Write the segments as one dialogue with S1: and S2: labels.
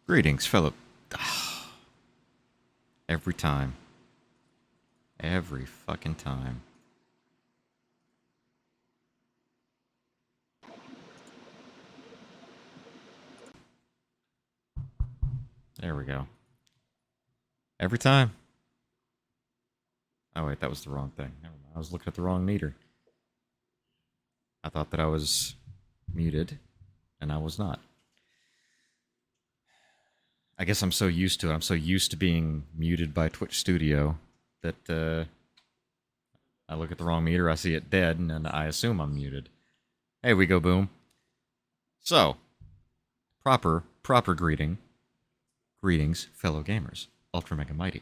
S1: Greetings, fellow. Every time. Every fucking time. There we go. Every time. Oh, wait, that was the wrong thing. Never mind. I was looking at the wrong meter. I thought that I was muted, and I was not. I guess I'm so used to it. I'm so used to being muted by Twitch Studio that I look at the wrong meter, I see it dead, and then I assume I'm muted. Hey, we go, boom. So, proper greetings, fellow gamers. Ultramegamighty.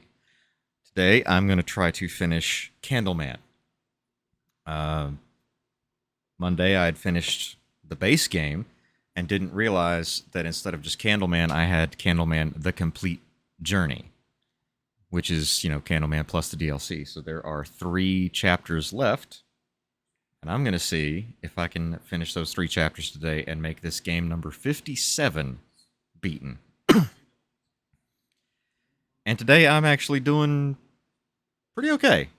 S1: Today, I'm going to try to finish Candleman. Monday, I had finished the base game, and didn't realize that instead of just Candleman, I had Candleman The Complete Journey, which is, you know, Candleman plus the DLC. So there are 3 chapters left, and I'm going to see if I can finish those 3 chapters today and make this game number 57 beaten. And today I'm actually doing pretty okay.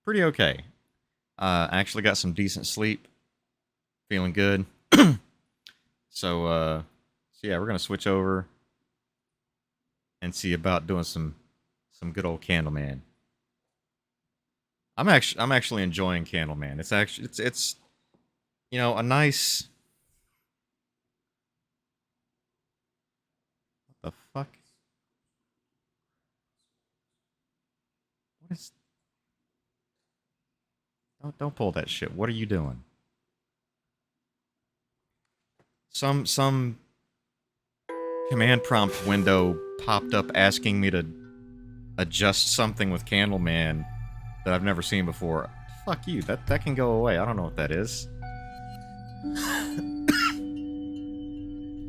S1: Pretty okay. I actually got some decent sleep. Feeling good. So yeah, we're gonna switch over and see about doing some good old Candleman. I'm actually enjoying Candleman. It's you know, a nice. What the fuck? What is? Don't pull that shit. What are you doing? Some command prompt window popped up asking me to adjust something with Candleman that I've never seen before. Fuck you. That can go away. I don't know what that is.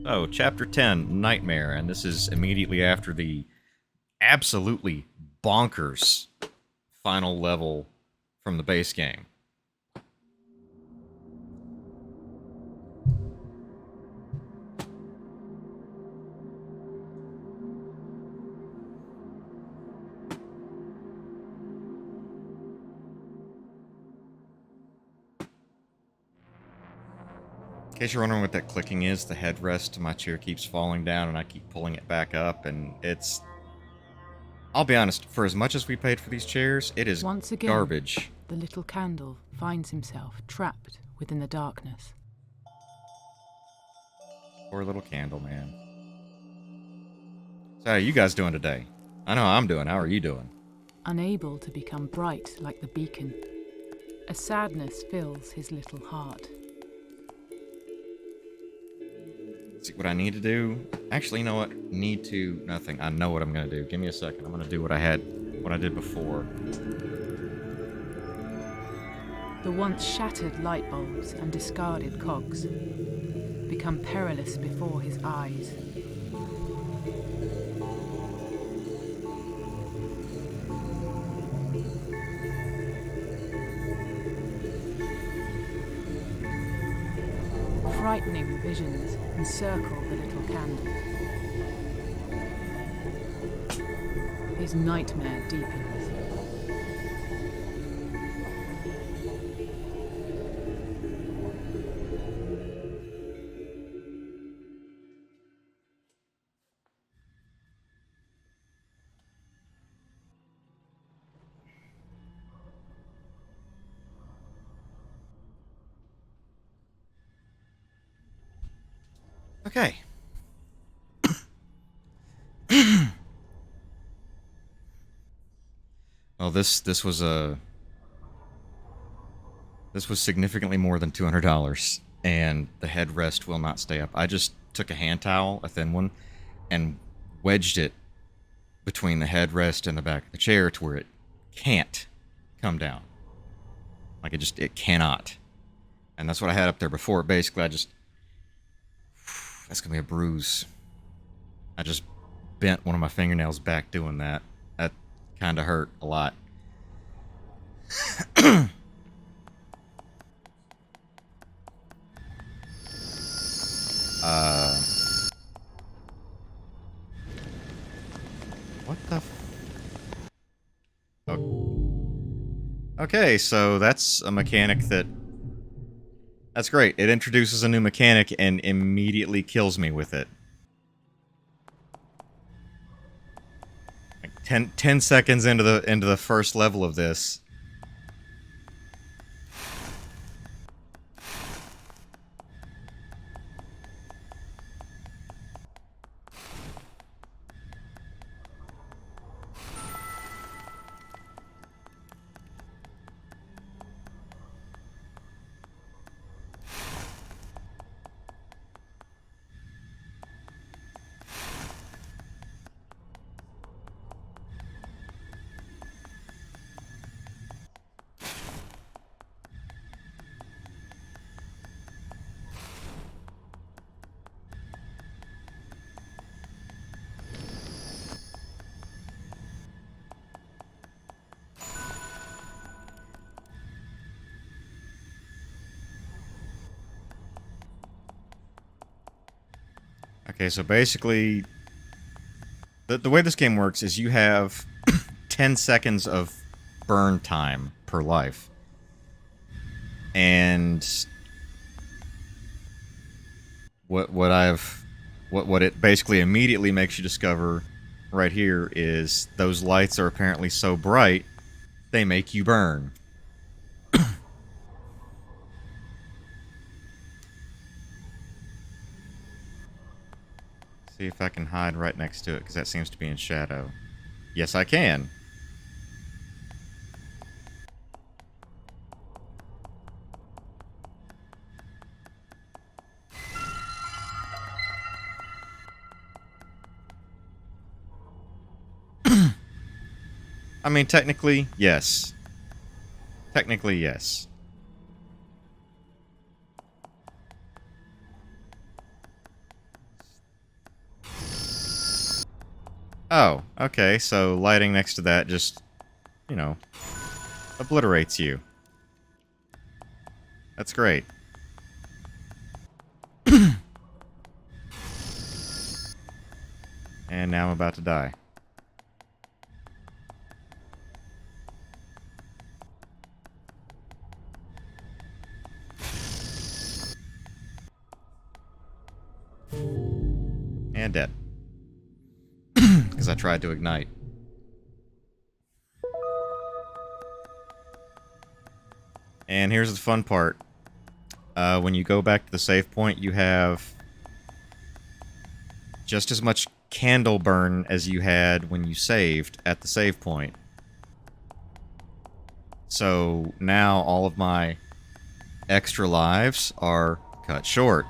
S1: Oh, Chapter 10, Nightmare, and this is immediately after the absolutely bonkers final level from the base game. In case you're wondering what that clicking is, the headrest to my chair keeps falling down and I keep pulling it back up, and it's... I'll be honest, for as much as we paid for these chairs, it is
S2: Once again,
S1: garbage.
S2: The little candle finds himself trapped within the darkness.
S1: Poor little Candleman. So how are you guys doing today? I know how I'm doing. How are you doing?
S2: Unable to become bright like the beacon, a sadness fills his little heart.
S1: See what I need to do? Actually, you know what? Need to... Nothing. I know what I'm going to do. Give me a second. I'm going to do what I did before.
S2: The once shattered light bulbs and discarded cogs become perilous before his eyes. Frightening visions encircle the little candle. His nightmare deepens.
S1: Okay. Well, this was significantly more than $200, and the headrest will not stay up. I just took a hand towel, a thin one, and wedged it between the headrest and the back of the chair to where it can't come down. Like it cannot. And that's what I had up there before. Basically, I just That's gonna be a bruise. I just bent one of my fingernails back doing that. That kind of hurt a lot. What the Okay, so that's a mechanic that's great. It introduces a new mechanic and immediately kills me with it. Like 10 seconds into the first level of this. Okay, so basically, the way this game works is you have 10 seconds of burn time per life. And what it basically immediately makes you discover right here is those lights are apparently so bright they make you burn. See if I can hide right next to it, because that seems to be in shadow. Yes, I can. I mean, technically, yes. Technically, yes. Oh, okay, so lighting next to that just, you know, obliterates you. That's great. And now I'm about to die. And dead. Because I tried to ignite. And here's the fun part. When you go back to the save point, you have just as much candle burn as you had when you saved at the save point. So now all of my extra lives are cut short.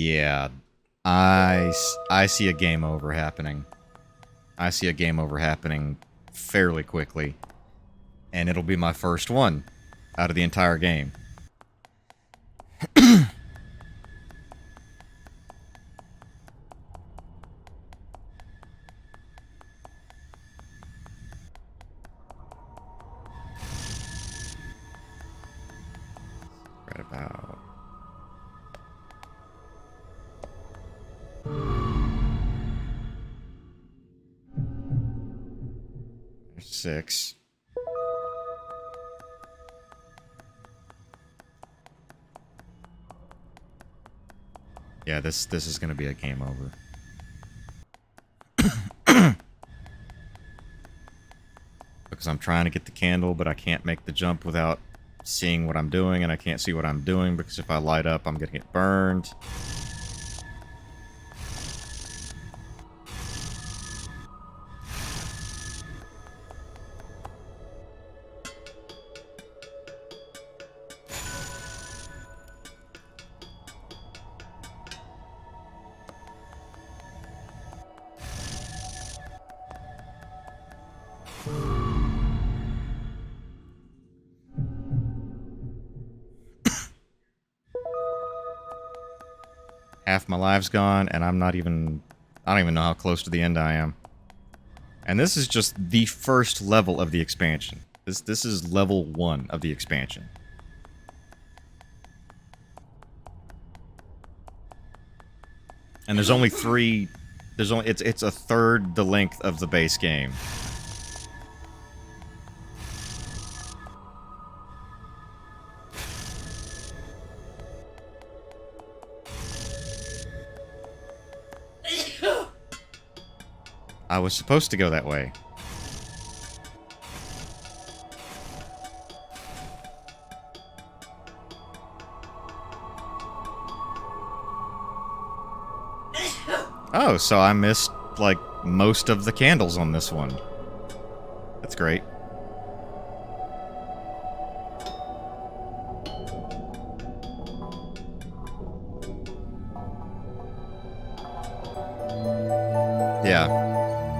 S1: Yeah, I see a game over happening. I see a game over happening fairly quickly. And it'll be my first one out of the entire game. Right about 6. Yeah, this is gonna be a game over. Because I'm trying to get the candle, but I can't make the jump without seeing what I'm doing, and I can't see what I'm doing because if I light up, I'm gonna get burned. half my life's gone, and I don't even know how close to the end I am. And this is just the first level of the expansion. This is level 1 of the expansion. And there's only 3... It's a third the length of the base game. I was supposed to go that way. Oh, so I missed, like, most of the candles on this one. That's great.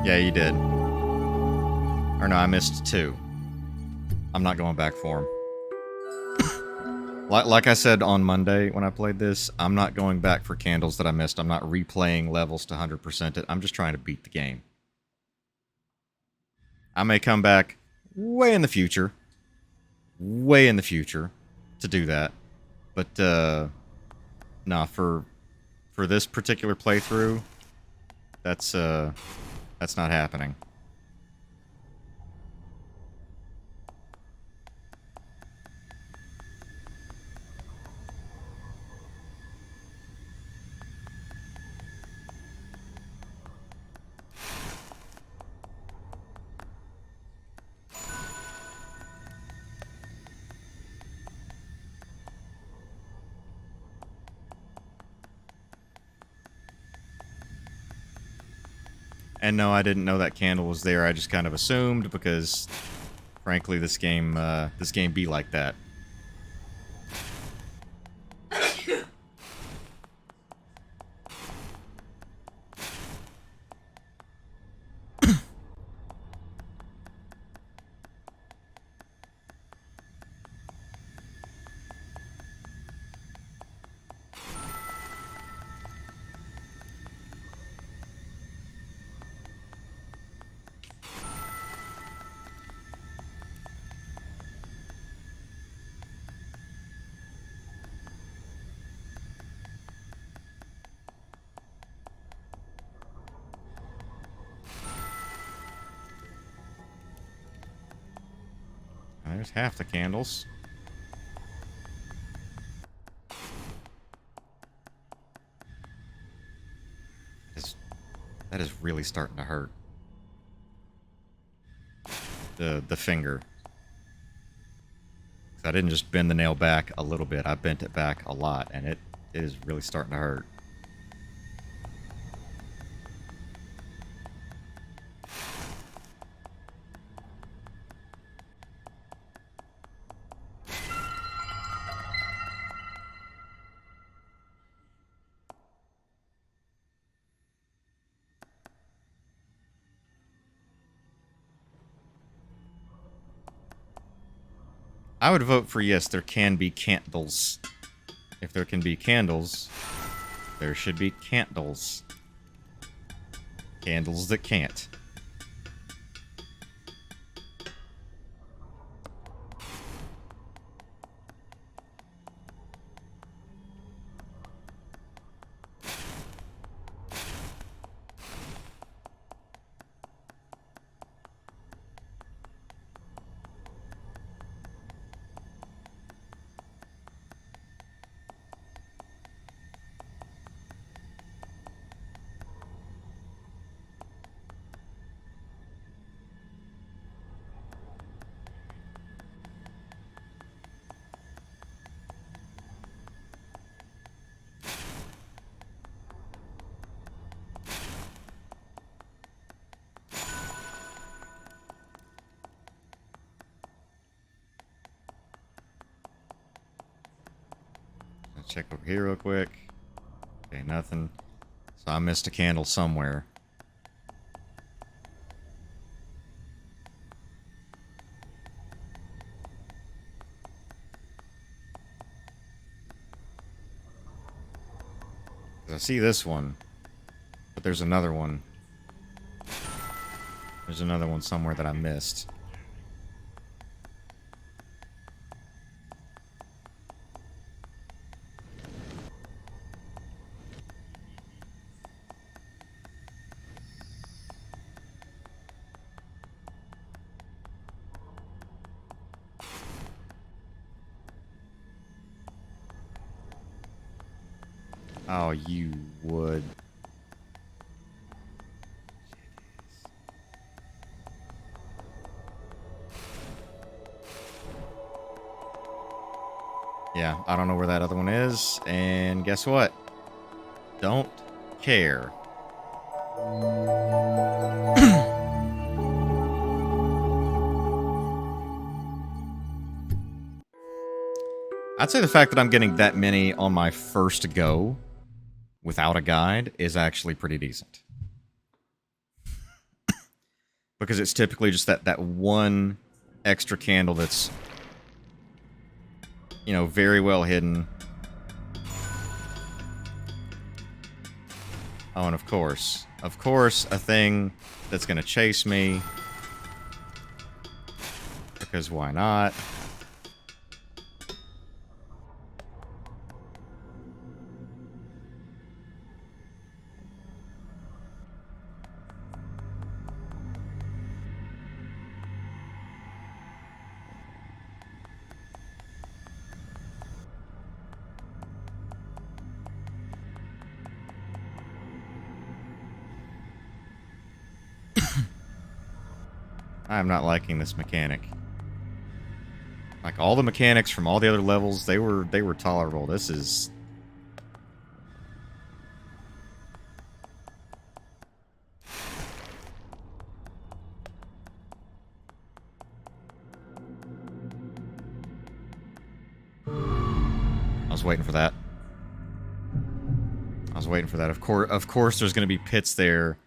S1: Yeah, you did. Or no, I missed 2. I'm not going back for them. Like I said on Monday when I played this, I'm not going back for candles that I missed. I'm not replaying levels to 100% it. I'm just trying to beat the game. I may come back way in the future. Way in the future to do that. But, nah, for this particular playthrough, that's not happening. And no, I didn't know that candle was there. I just kind of assumed because, frankly, this game be like that. There's half the candles. That is really starting to hurt. The finger. I didn't just bend the nail back a little bit. I bent it back a lot, and it is really starting to hurt. I would vote for yes, there can be candles. If there can be candles, there should be candles. Candles that can't. Check over here real quick. Okay, nothing. So I missed a candle somewhere. I see this one, but there's another one. There's another one somewhere that I missed. Oh, you would. Yeah, I don't know where that other one is, and guess what? Don't care. I'd say the fact that I'm getting that many on my first go without a guide is actually pretty decent. Because it's typically just that one extra candle that's, you know, very well hidden. Oh, and of course, a thing that's going to chase me. Because why not? I'm not liking this mechanic. Like, all the mechanics from all the other levels, they were tolerable. This is... I was waiting for that. I was waiting for that. Of course there's going to be pits there.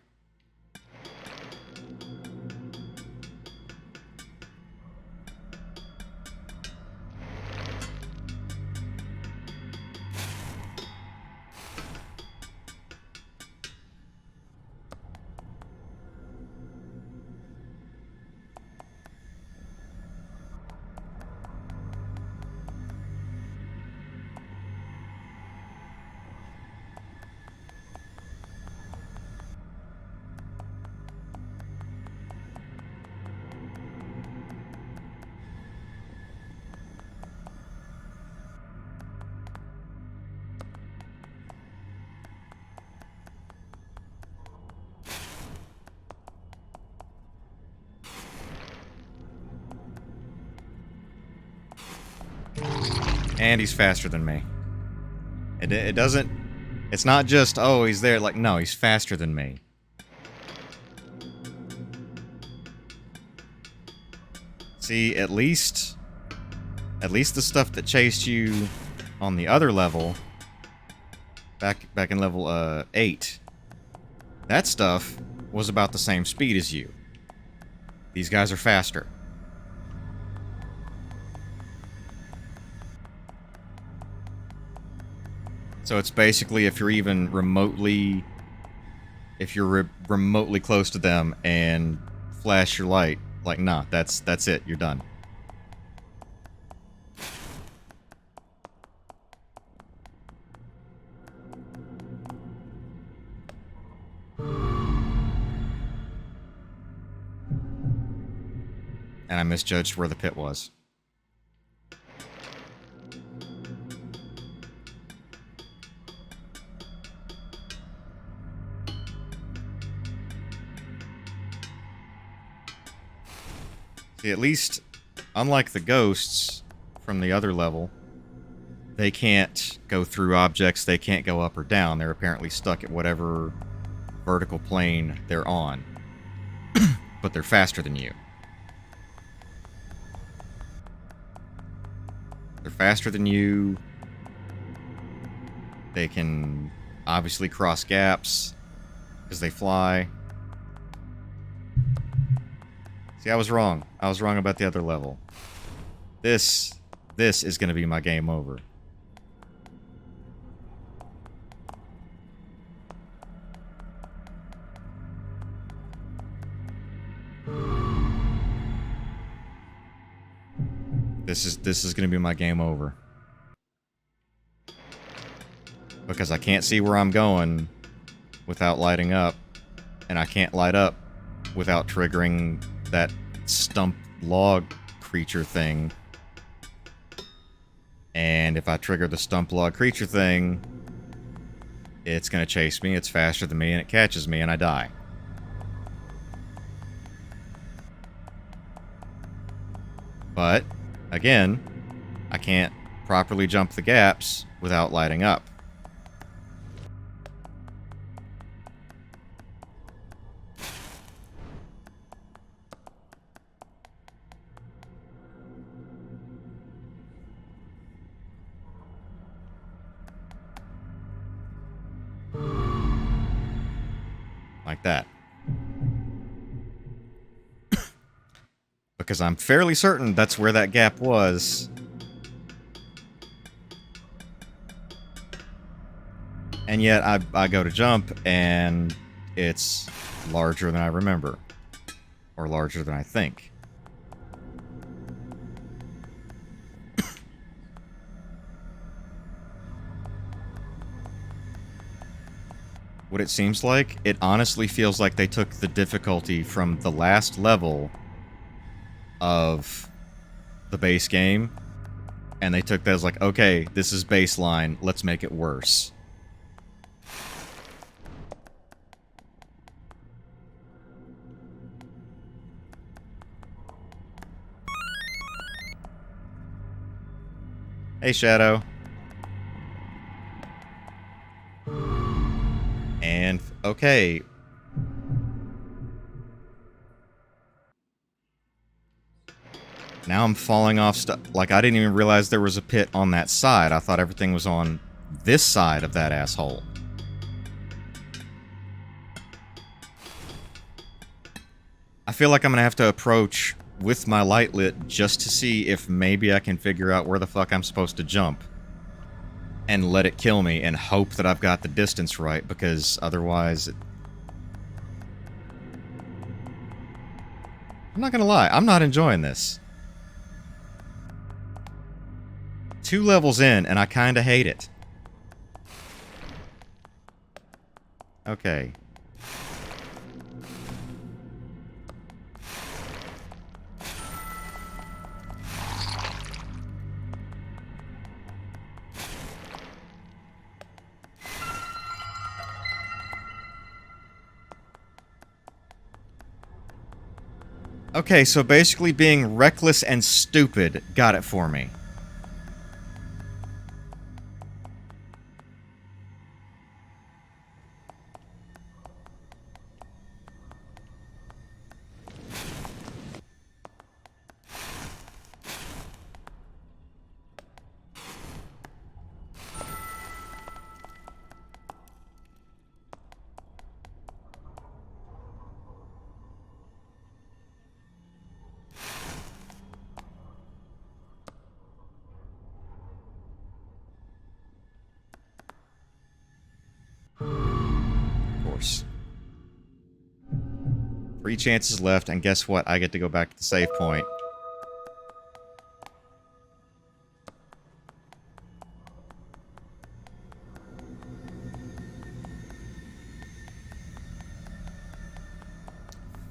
S1: And he's faster than me. It doesn't... It's not just, oh, he's there. Like, no, he's faster than me. See, at least the stuff that chased you on the other level, back in level 8, that stuff was about the same speed as you. These guys are faster. So it's basically if you're even remotely... If you're remotely close to them and flash your light, like, nah, that's it, you're done. And I misjudged where the pit was. See, at least, unlike the ghosts from the other level, they can't go through objects, they can't go up or down. They're apparently stuck at whatever vertical plane they're on. But they're faster than you. They're faster than you. They can obviously cross gaps because they fly. See, I was wrong. I was wrong about the other level. This is going to be my game over. This is going to be my game over. Because I can't see where I'm going without lighting up. And I can't light up without triggering that stump log creature thing. And if I trigger the stump log creature thing, it's going to chase me, it's faster than me, and it catches me, and I die. But, again, I can't properly jump the gaps without lighting up. Like that. Because I'm fairly certain that's where that gap was. And yet I go to jump and it's larger than I remember. Or larger than I think. What it seems like, it honestly feels like they took the difficulty from the last level of the base game, and they took that as like, okay, this is baseline, let's make it worse. Hey, Shadow. And, okay. Now I'm falling off stuff. Like, I didn't even realize there was a pit on that side. I thought everything was on this side of that asshole. I feel like I'm gonna have to approach with my light lit just to see if maybe I can figure out where the fuck I'm supposed to jump. And let it kill me and hope that I've got the distance right, because otherwise... I'm not gonna lie, I'm not enjoying this. 2 levels in, and I kinda hate it. Okay. Okay, so basically being reckless and stupid got it for me. Of course. 3 chances left, and guess what? I get to go back to the save point.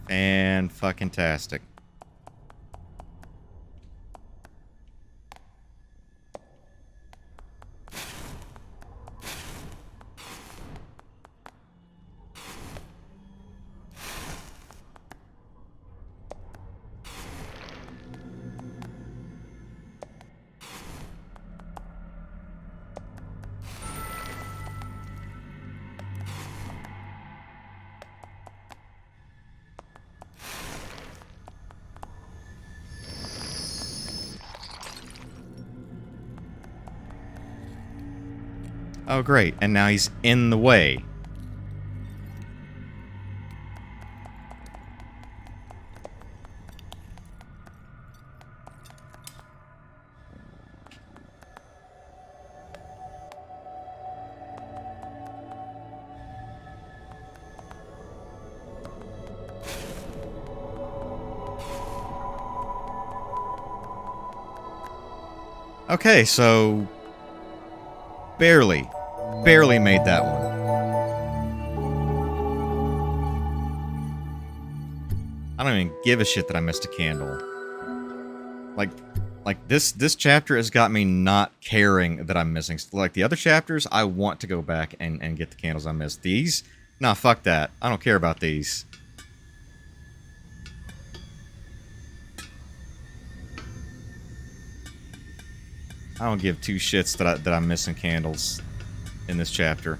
S1: And fucking tastic. Oh, great. And now he's in the way. Okay, so barely made that one. I don't even give a shit that I missed a candle. Like this chapter has got me not caring that I'm missing. Like the other chapters, I want to go back and get the candles I missed. These, nah, fuck that. I don't care about these. I don't give two shits that I'm missing candles in this chapter.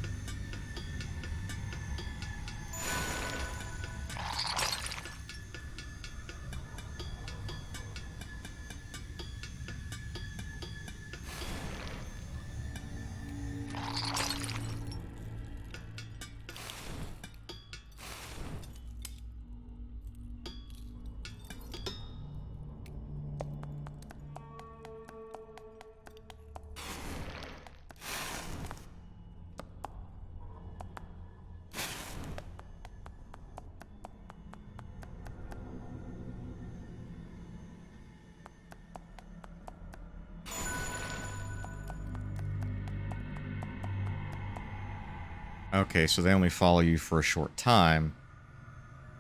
S1: Okay, so they only follow you for a short time,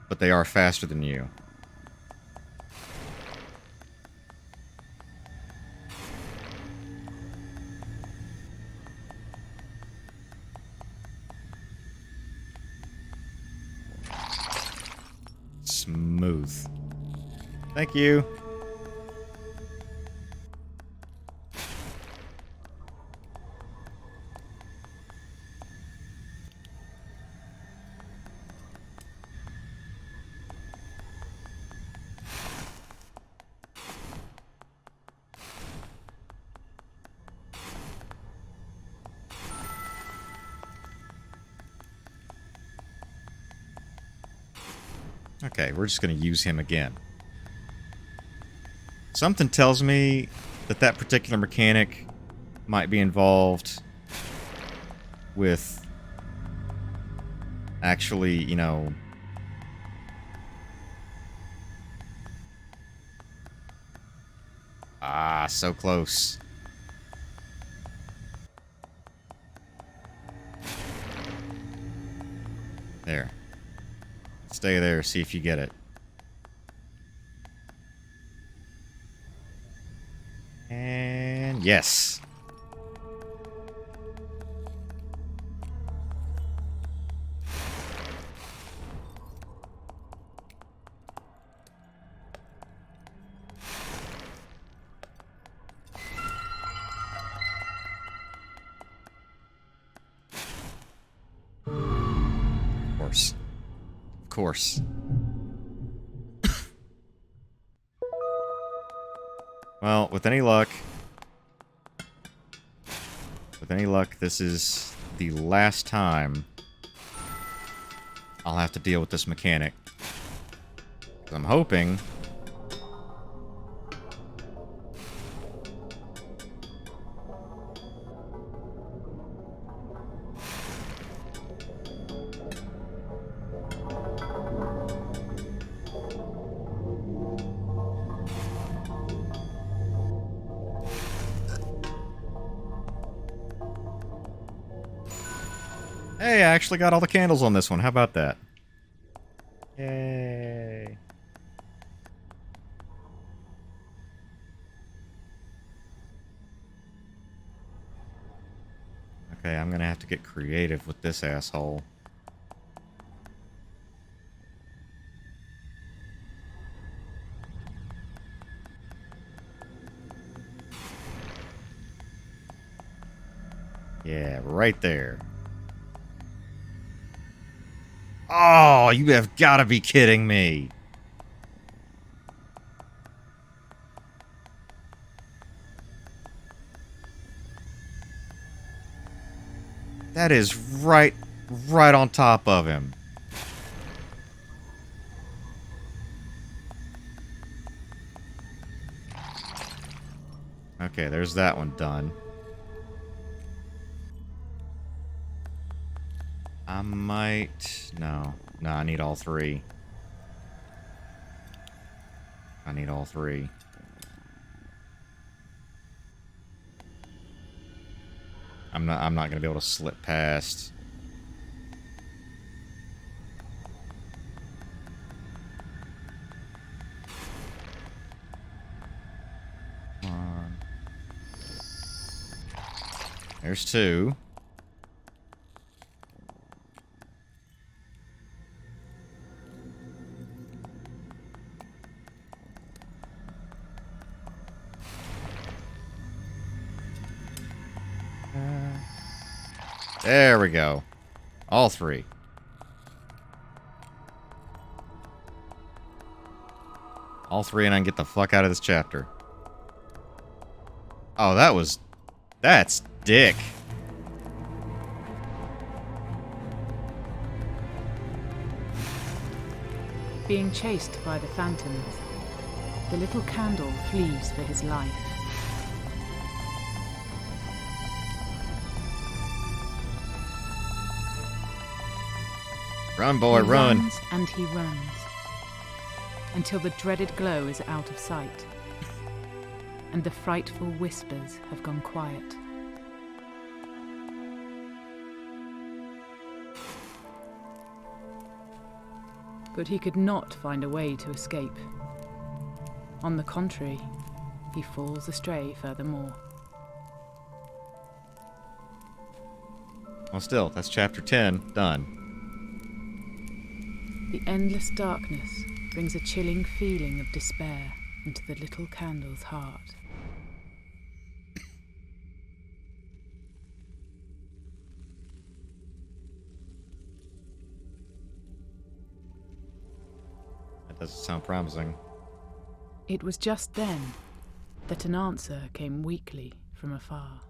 S1: but they are faster than you. Smooth. Thank you. Okay, we're just going to use him again. Something tells me that that particular mechanic might be involved with actually, you know... Ah, so close. There. Stay there, see if you get it. And yes. Of course. Of course. Well, with any luck, this is the last time I'll have to deal with this mechanic. 'Cause I'm hoping... Hey, I actually got all the candles on this one. How about that? Yay. Okay, I'm gonna have to get creative with this asshole. Yeah, right there. Oh, you have got to be kidding me. That is right on top of him. Okay, there's that one done. I might... No, I need all three. I need all three. I'm not gonna be able to slip past. Come on. There's two. There we go. All three. All three, and I can get the fuck out of this chapter. Oh, that's dick.
S2: Being chased by the phantoms, the little candle flees for his life.
S1: Run, boy,
S2: He
S1: run.
S2: runs and he runs, until the dreaded glow is out of sight, and the frightful whispers have gone quiet. But he could not find a way to escape. On the contrary, he falls astray furthermore.
S1: Well, still, that's chapter 10 done.
S2: The endless darkness brings a chilling feeling of despair into the little candle's heart.
S1: That doesn't sound promising.
S2: It was just then that an answer came weakly from afar.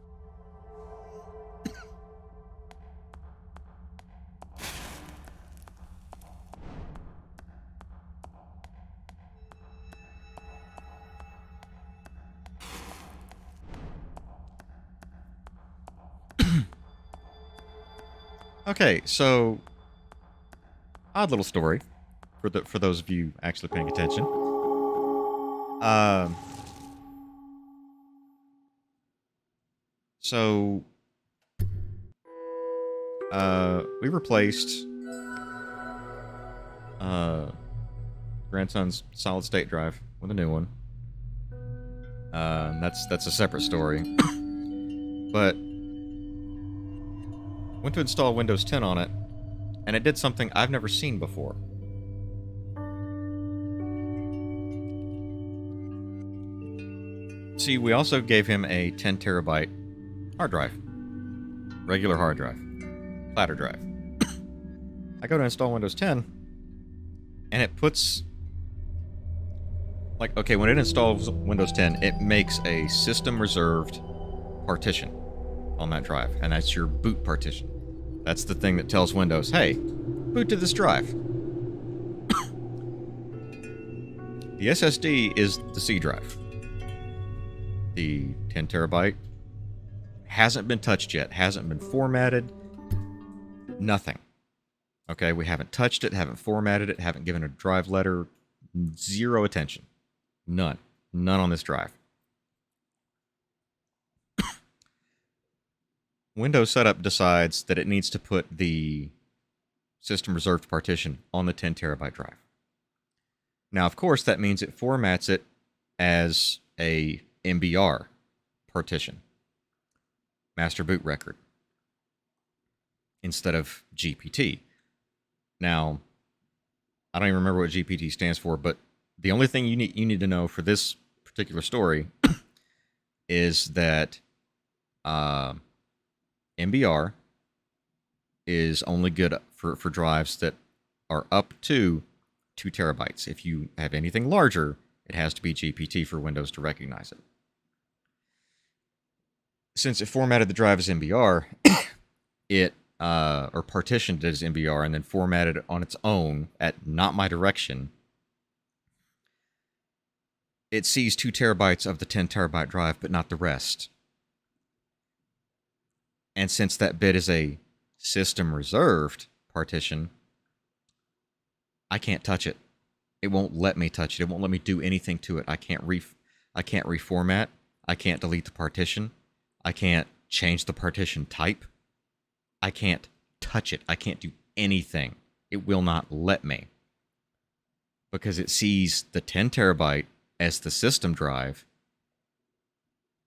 S1: Okay, so odd little story for those of you actually paying attention. So we replaced grandson's solid state drive with a new one. That's a separate story. But went to install Windows 10 on it, and it did something I've never seen before. See, we also gave him a 10 terabyte hard drive. Regular hard drive. Platter drive. I go to install Windows 10, and it puts... Like, okay, when it installs Windows 10, it makes a system-reserved partition on that drive, and that's your boot partition. That's the thing that tells Windows, hey, boot to this drive. The SSD is the C drive. The 10 terabyte hasn't been touched yet, hasn't been formatted, nothing. Okay, we haven't touched it, haven't formatted it, haven't given a drive letter, zero attention. None. None on this drive. Windows Setup decides that it needs to put the system reserved partition on the 10 terabyte drive. Now, of course, that means it formats it as a MBR partition, master boot record, instead of GPT. Now, I don't even remember what GPT stands for, but the only thing you need to know for this particular story is that MBR is only good for drives that are up to 2 terabytes. If you have anything larger, it has to be GPT for Windows to recognize it. Since it formatted the drive as MBR, it or partitioned it as MBR and then formatted it on its own at not my direction, it sees 2 terabytes of the 10 terabyte drive, but not the rest. And since that bit is a system reserved partition, I can't touch it. It won't let me touch it. It won't let me do anything to it. I can't reformat. I can't delete the partition. I can't change the partition type. I can't touch it. I can't do anything. It will not let me. Because it sees the 10 terabyte as the system drive,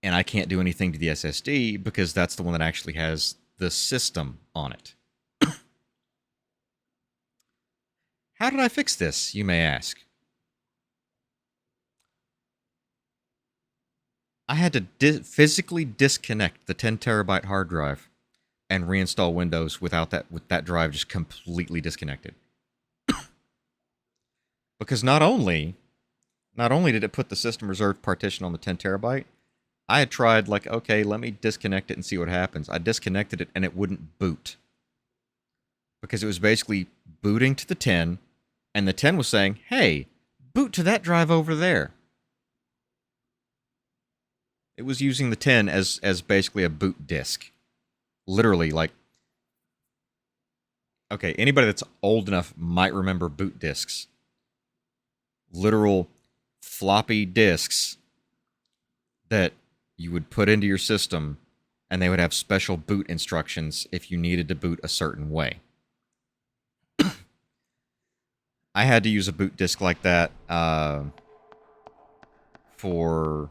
S1: and I can't do anything to the SSD because that's the one that actually has the system on it. How did I fix this, you may ask? I had to physically disconnect the 10 terabyte hard drive and reinstall Windows with that drive just completely disconnected. Because not only did it put the system reserved partition on the 10 terabyte, I had tried, like, okay, let me disconnect it and see what happens. I disconnected it and it wouldn't boot. Because it was basically booting to the 10, and the 10 was saying, hey, boot to that drive over there. It was using the 10 as basically a boot disk. Literally, like, okay, anybody that's old enough might remember boot disks. Literal floppy disks that you would put into your system, and they would have special boot instructions if you needed to boot a certain way. I had to use a boot disk like that for...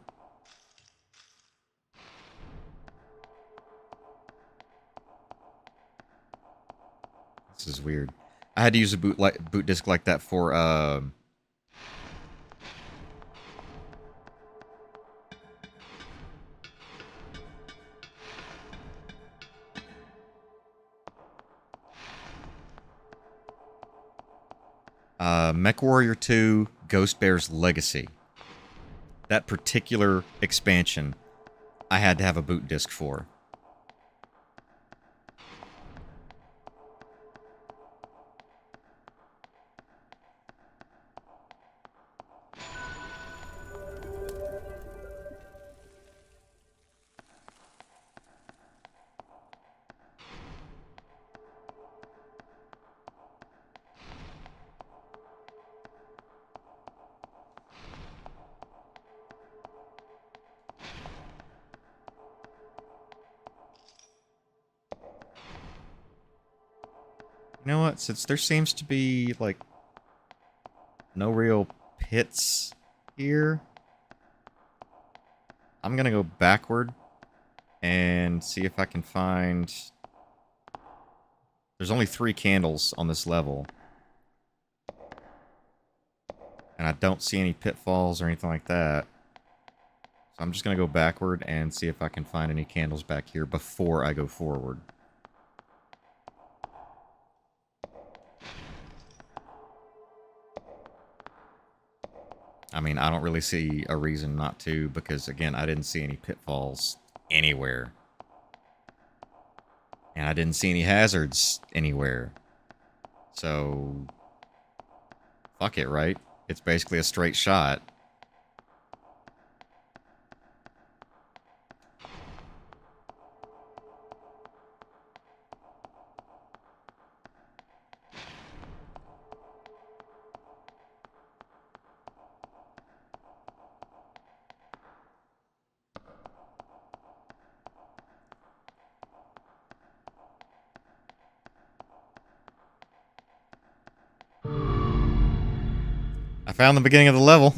S1: This is weird. I had to use a boot disk like that for MechWarrior 2 Ghost Bear's Legacy. That particular expansion, I had to have a boot disk for. You know what? Since there seems to be, like, no real pits here, I'm gonna go backward and see if I can find... There's only 3 candles on this level. And I don't see any pitfalls or anything like that. So I'm just gonna go backward and see if I can find any candles back here before I go forward. I mean, I don't really see a reason not to, because, again, I didn't see any pitfalls anywhere. And I didn't see any hazards anywhere. So, fuck it, right? It's basically a straight shot. I found the beginning of the level.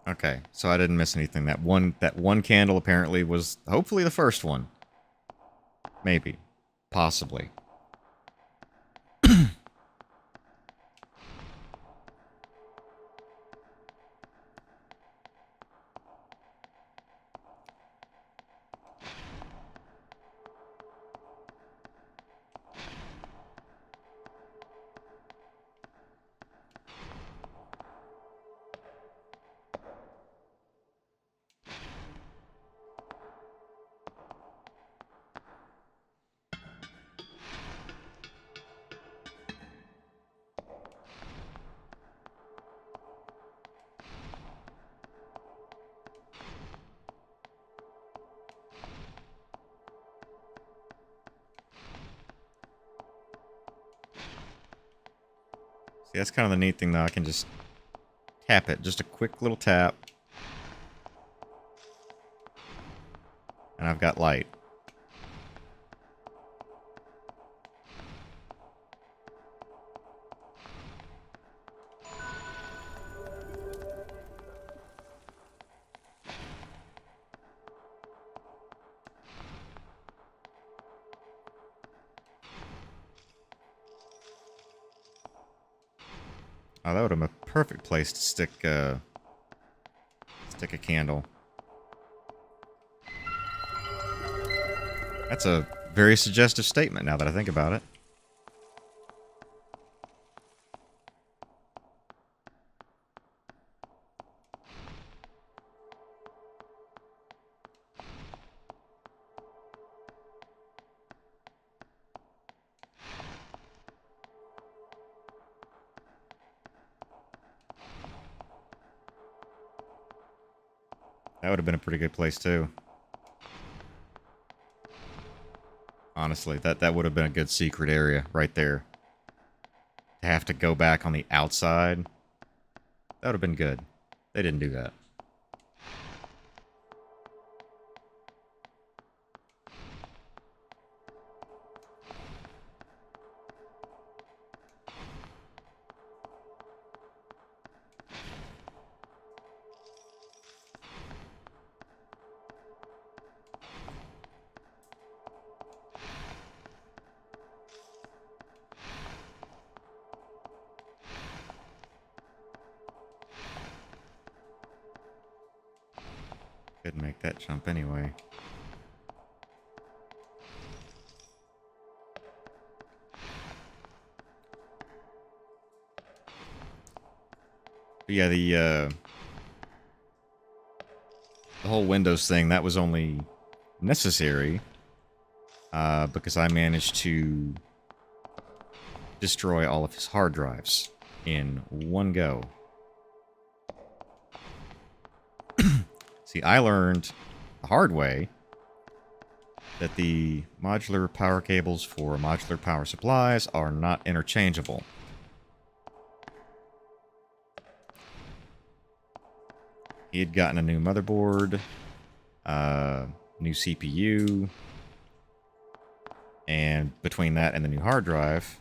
S1: Okay, so I didn't miss anything. That one candle apparently was hopefully the first one. Maybe. Possibly. See, that's kind of the neat thing, though. I can just tap it. Just a quick little tap. And I've got light. Oh, that would have been a perfect place to stick a candle. That's a very suggestive statement now that I think about it. That would have been a pretty good place, too. Honestly, that would have been a good secret area right there. To have to go back on the outside, that would have been good. They didn't do that. Couldn't make that jump anyway. But yeah, the whole Windows thing, that was only necessary because I managed to destroy all of his hard drives in one go. See, I learned the hard way that the modular power cables for modular power supplies are not interchangeable. He had gotten a new motherboard, new CPU, and between that and the new hard drive,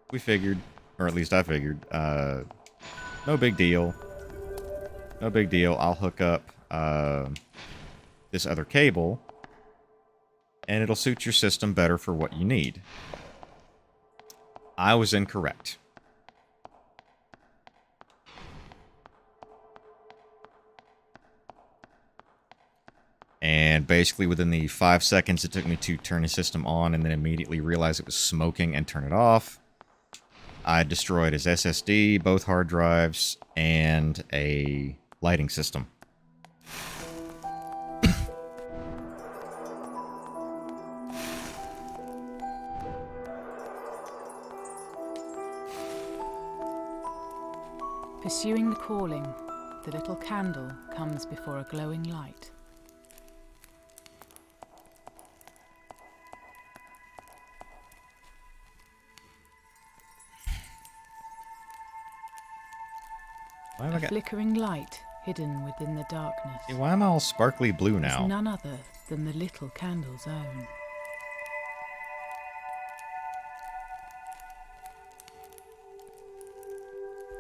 S1: we figured, or at least I figured, no big deal. No big deal. I'll hook up this other cable, and it'll suit your system better for what you need. I was incorrect. And basically within the 5 seconds it took me to turn the system on and then immediately realize it was smoking and turn it off, I destroyed his SSD, both hard drives, and a lighting system.
S2: Pursuing the calling, the little candle comes before a glowing light. A flickering light hidden within the darkness.
S1: Hey, why am I all sparkly blue now?
S2: Is none other than the little candle's own.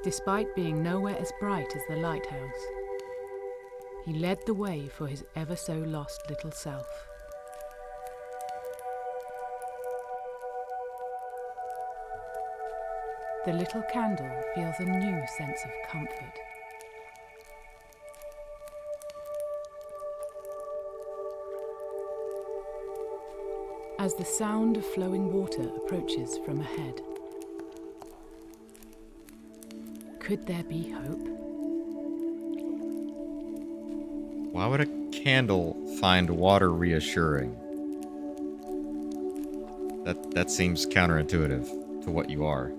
S2: Despite being nowhere as bright as the lighthouse, he led the way for his ever-so-lost little self. The little candle feels a new sense of comfort. As the sound of flowing water approaches from ahead, could there be hope?
S1: Why would a candle find water reassuring? That seems counterintuitive to what you are.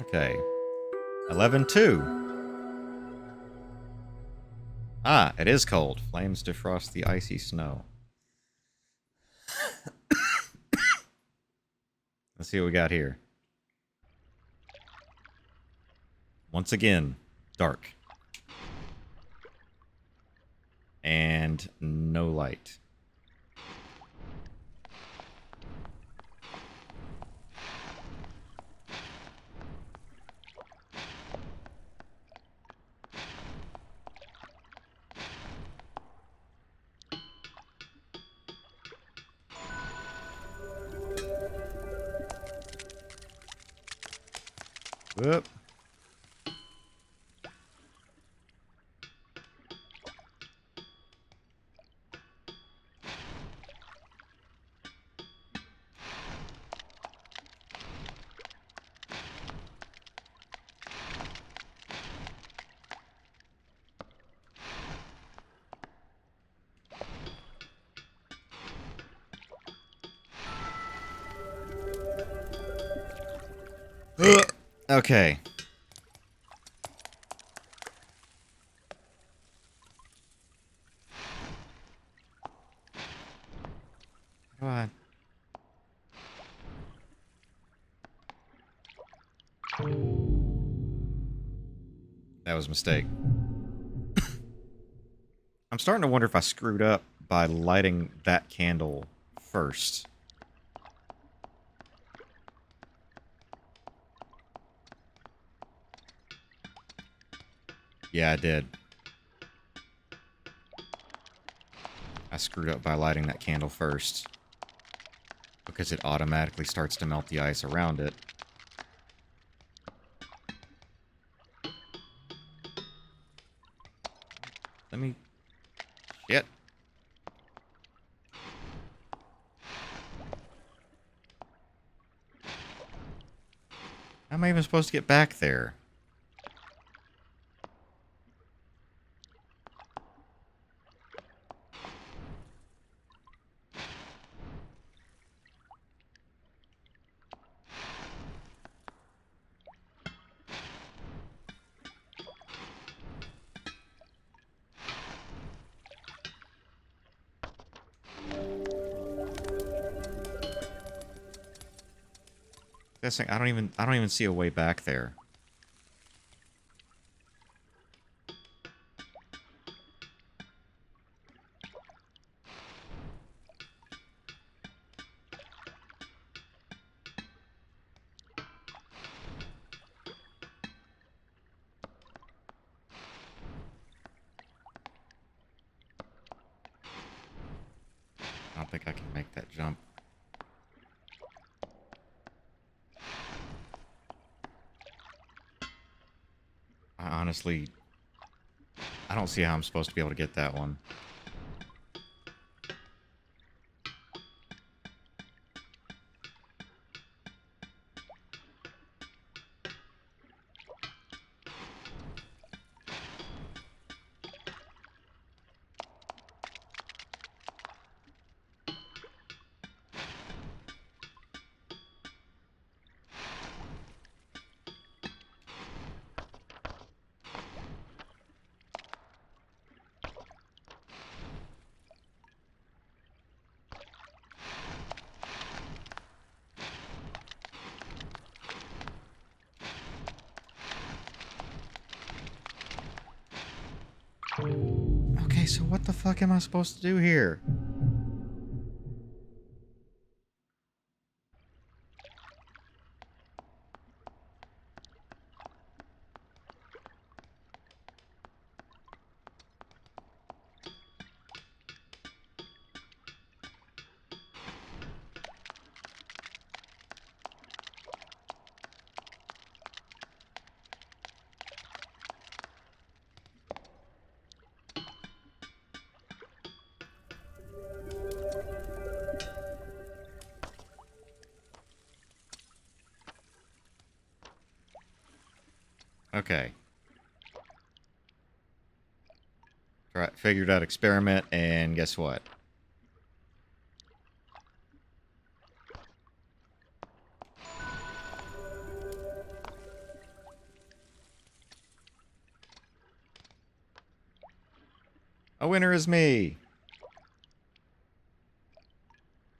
S1: Okay. 11-2. Ah, it is cold. Flames defrost the icy snow. Let's see what we got here. Once again, dark. And no light. Whoop. Okay. Come on. That was a mistake. I'm starting to wonder if I screwed up by lighting that candle first. Yeah, I did. I screwed up by lighting that candle first. Because it automatically starts to melt the ice around it. Let me... Shit. How am I even supposed to get back there? Guessing I don't even see a way back there. I don't think I can make that jump. Honestly, I don't see how I'm supposed to be able to get that one. Okay, so what the fuck am I supposed to do here? Okay. Figured out experiment, and guess what? A winner is me.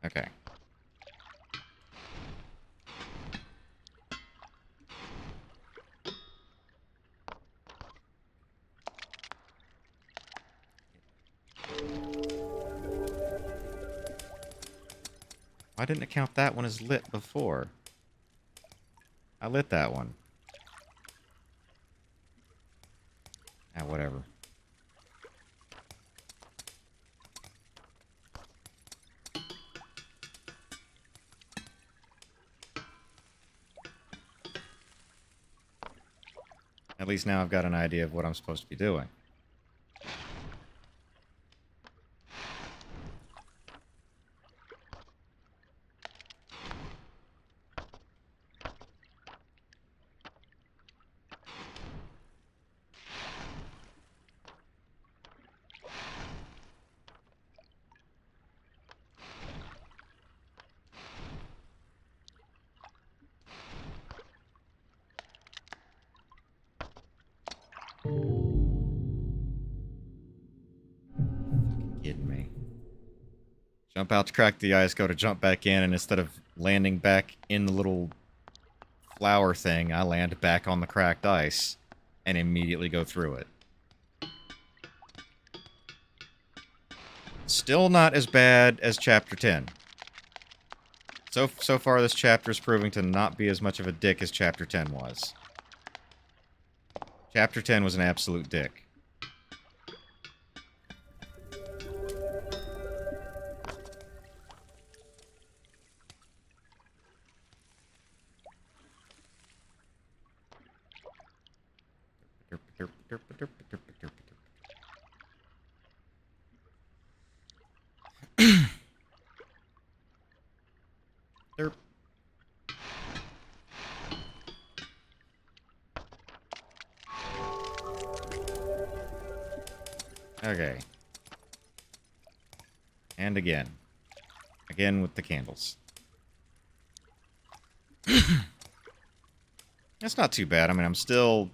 S1: Okay. Why didn't it count that one as lit before? I lit that one. Ah, whatever. At least now I've got an idea of what I'm supposed to be doing. Kidding me. Jump out to crack the ice, go to jump back in, and instead of landing back in the little flower thing, I land back on the cracked ice and immediately go through it. Still not as bad as Chapter 10. So far, this chapter is proving to not be as much of a dick as Chapter 10 was. Chapter 10 was an absolute dick. Derp. Okay. And again. Again with the candles. That's not too bad. I mean, I'm still...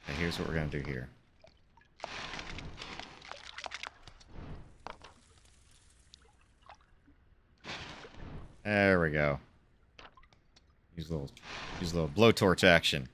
S1: Okay, here's what we're gonna do here. There we go. Use a little blowtorch action.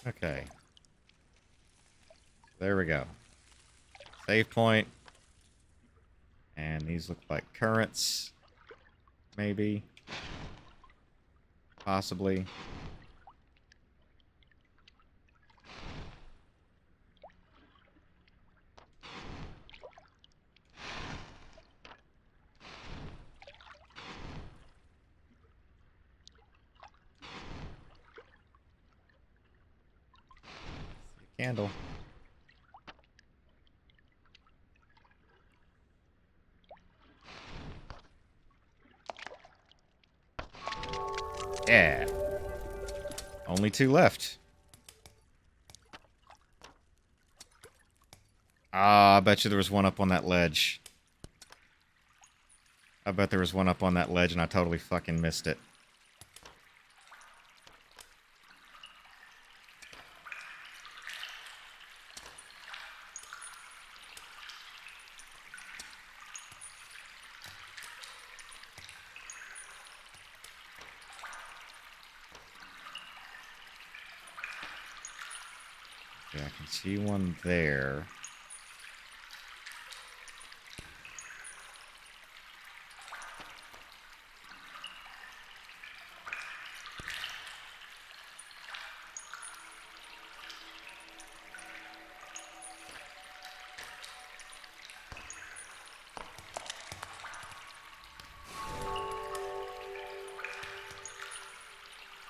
S1: Okay. There we go. Save point. And these look like currents. Maybe. Possibly. Candle. Yeah. Only 2 left. Ah, I bet you there was one up on that ledge. I bet there was one up on that ledge and I totally fucking missed it. Okay, I can see one there.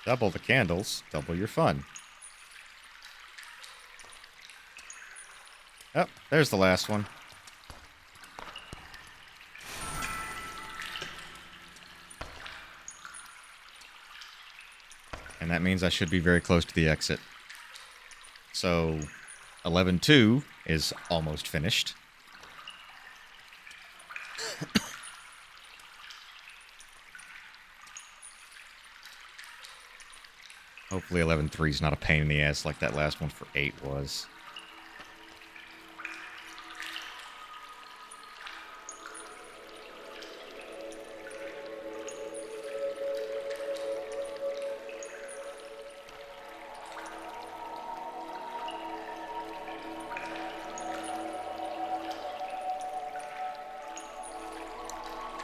S1: Double the candles, double your fun. Oh, there's the last one. And that means I should be very close to the exit. So, 11-2 is almost finished. Hopefully 11-3 is not a pain in the ass like that last one for 8 was.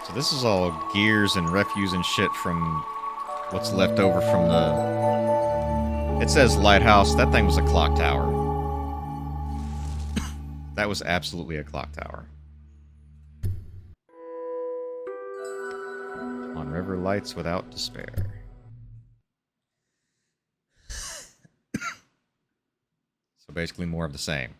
S1: So this is all gears and refuse and shit from what's left over from the... It says lighthouse. That thing was a clock tower. That was absolutely a clock tower. On river lights without despair. So basically more of the same.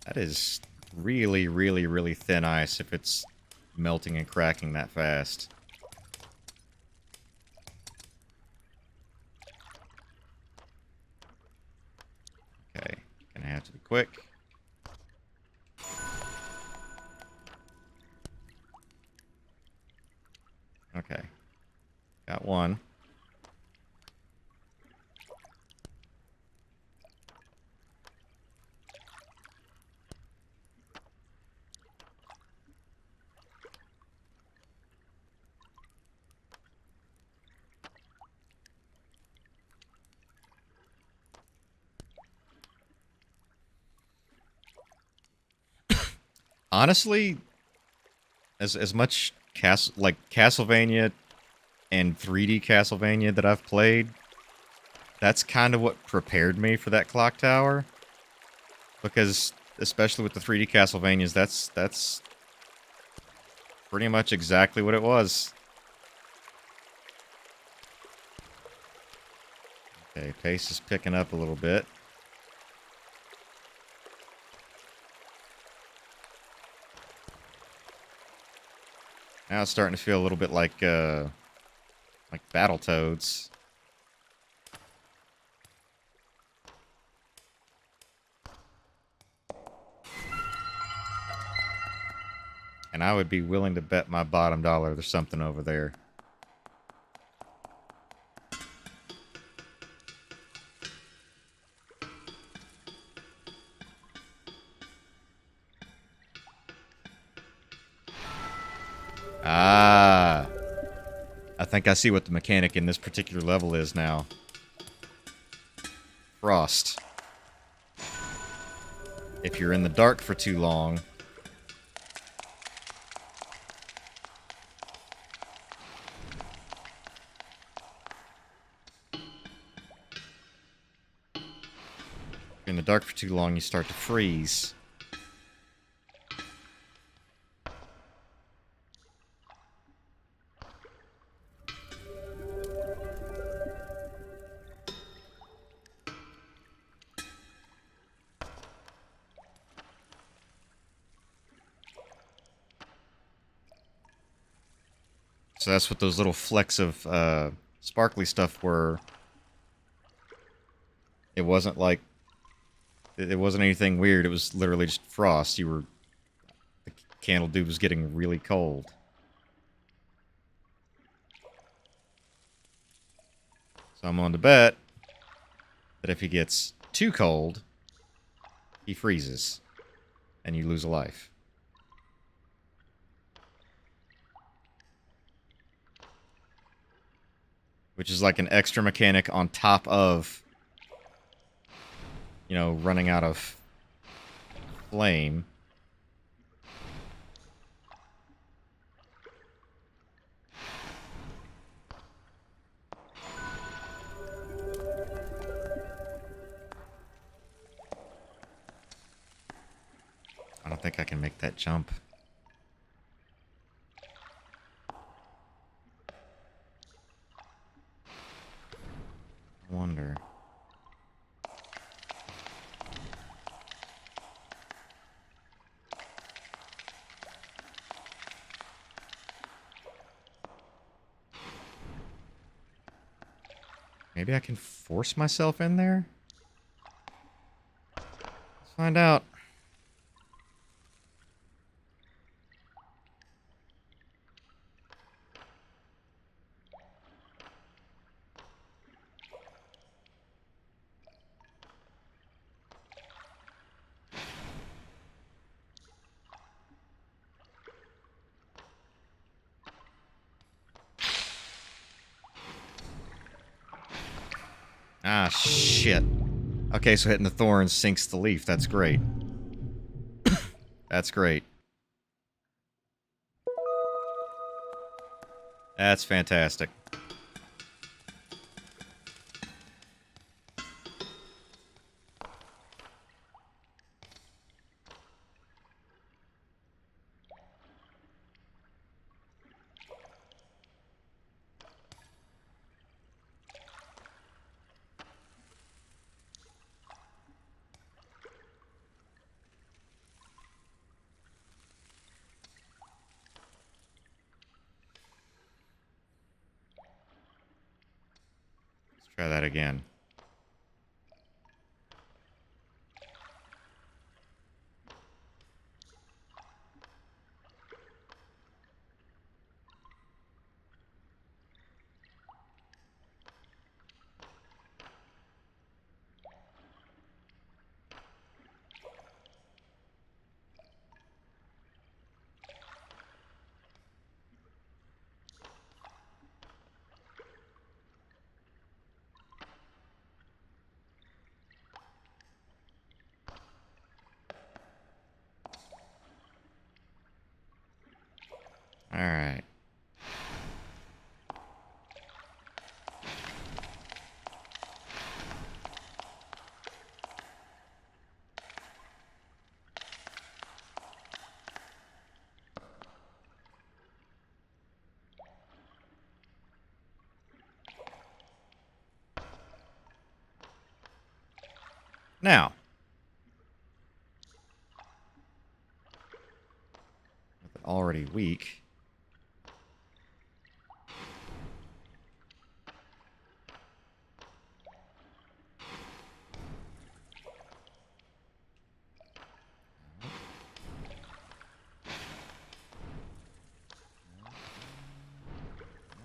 S1: That is really, really, really thin ice if it's melting and cracking that fast. Okay, gonna have to be quick. Okay, got one. Honestly, as much Castlevania and 3D Castlevania that I've played, that's kind of what prepared me for that clock tower. Because especially with the 3D Castlevanias, that's pretty much exactly what it was. Okay, pace is picking up a little bit. Now it's starting to feel a little bit like Battletoads. And I would be willing to bet my bottom dollar there's something over there. Ah, I think I see what the mechanic in this particular level is now. Frost. If you're in the dark for too long, you start to freeze. So that's what those little flecks of sparkly stuff were. It wasn't like... It wasn't anything weird. It was literally just frost. The candle dude was getting really cold. So I'm on to bet that if he gets too cold, he freezes. And you lose a life. Which is like an extra mechanic on top of, you know, running out of flame. think I can make that jump. I wonder. Maybe I can force myself in there? Let's find out. Ah, shit. Okay, so hitting the thorn sinks the leaf. That's great. That's great. That's fantastic. Try that again. Alright. Now. Already weak.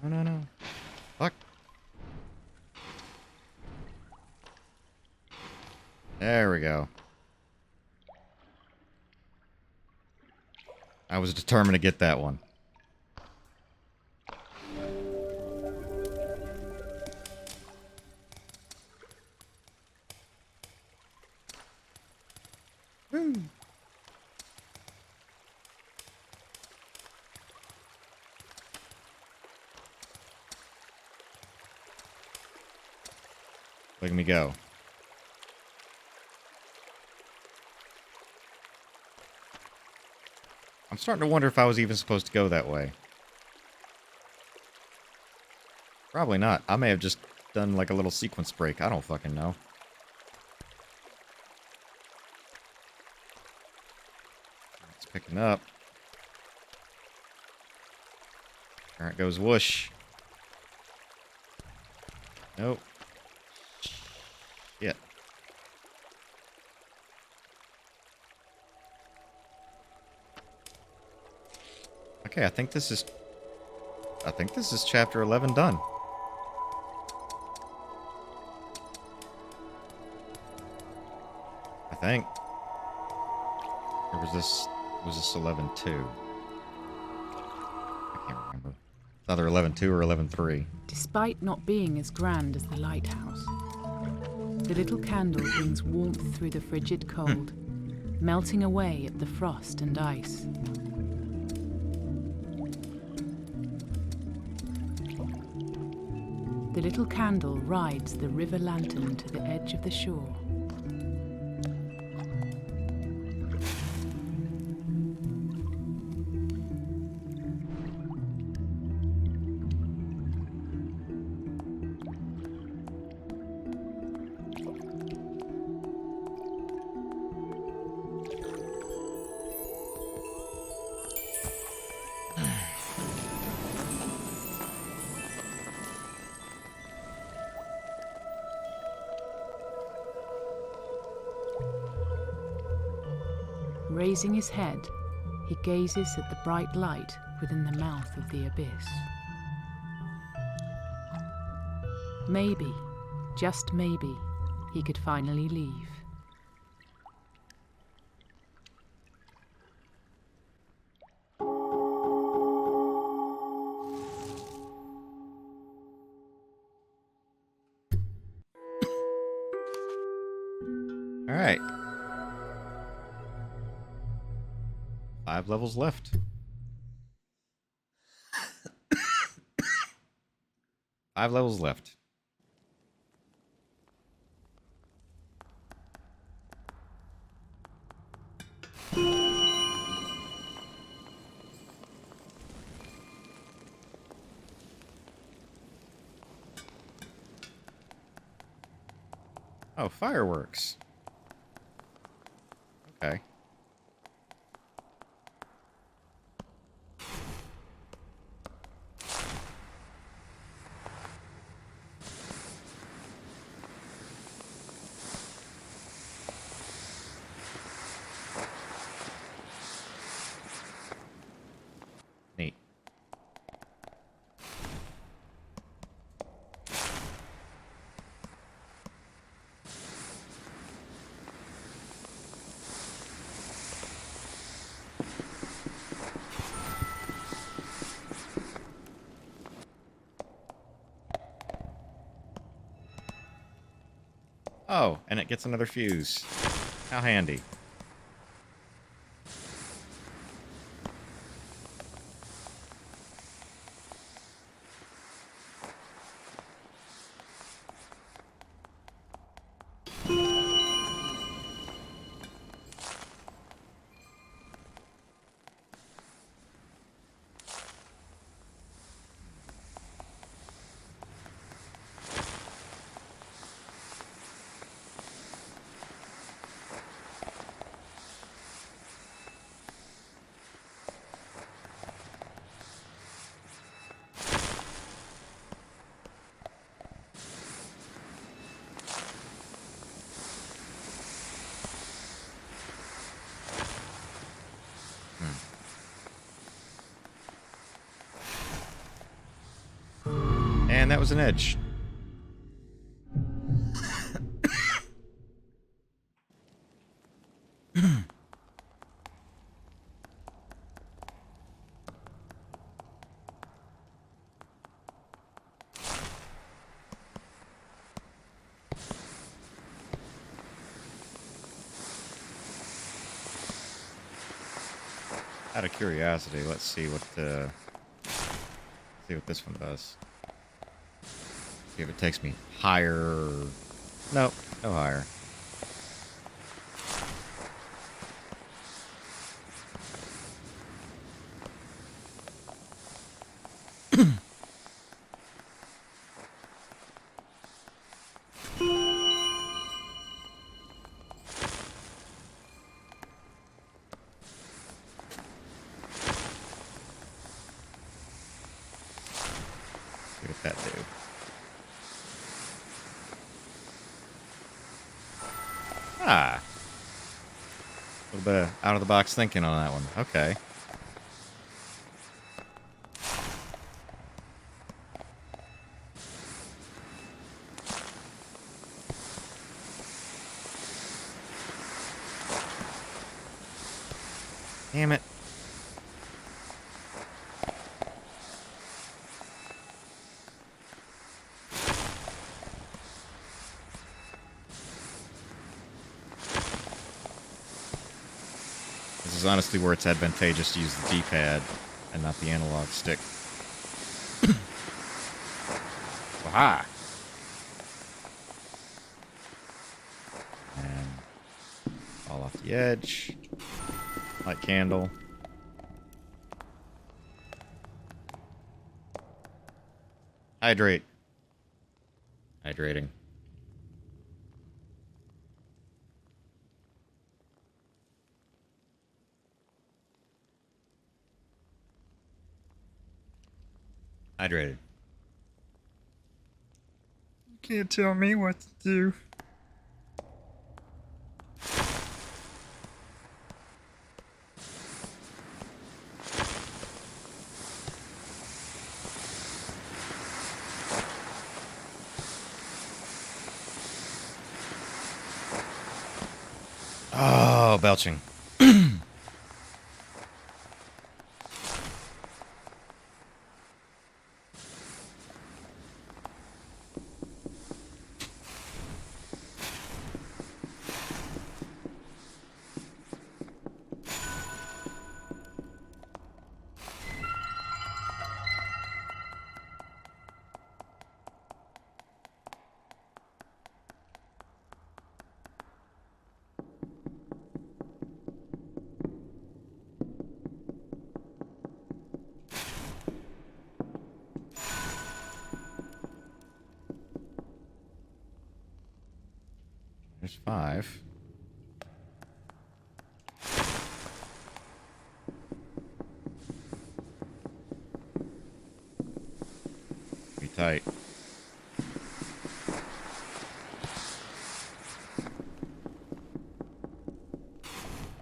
S1: No. Fuck. There we go. I was determined to get that one. Look at me go. I'm starting to wonder if I was even supposed to go that way. Probably not. I may have just done like a little sequence break. I don't fucking know. It's picking up. There it goes, whoosh. Nope. Shit. Okay, I think this is chapter 11 done. I think. Or was this 11-2? I can't remember. It's either 11-2 or 11-3.
S2: Despite not being as grand as the lighthouse, the little candle brings warmth through the frigid cold, melting away at the frost and ice. The little candle rides the river lantern to the edge of the shore. Raising his head, he gazes at the bright light within the mouth of the abyss. Maybe, just maybe, he could finally leave.
S1: All right. 5 levels left. 5 levels left. Oh, fireworks. Okay. Neat. Oh, and it gets another fuse. How handy. And that was an edge. Out of curiosity, let's see what this one does. See if it takes me higher. Nope, no higher. See what that do. Ah. A little bit of out-of-the-box thinking on that one. Okay. Damn it. This is honestly where it's advantageous to use the D-pad and not the analog stick. Aha! And fall off the edge. Light candle. Hydrate. Hydrating. Hydrated.
S3: You can't tell me what to do.
S1: Oh, belching. There's 5. Be tight.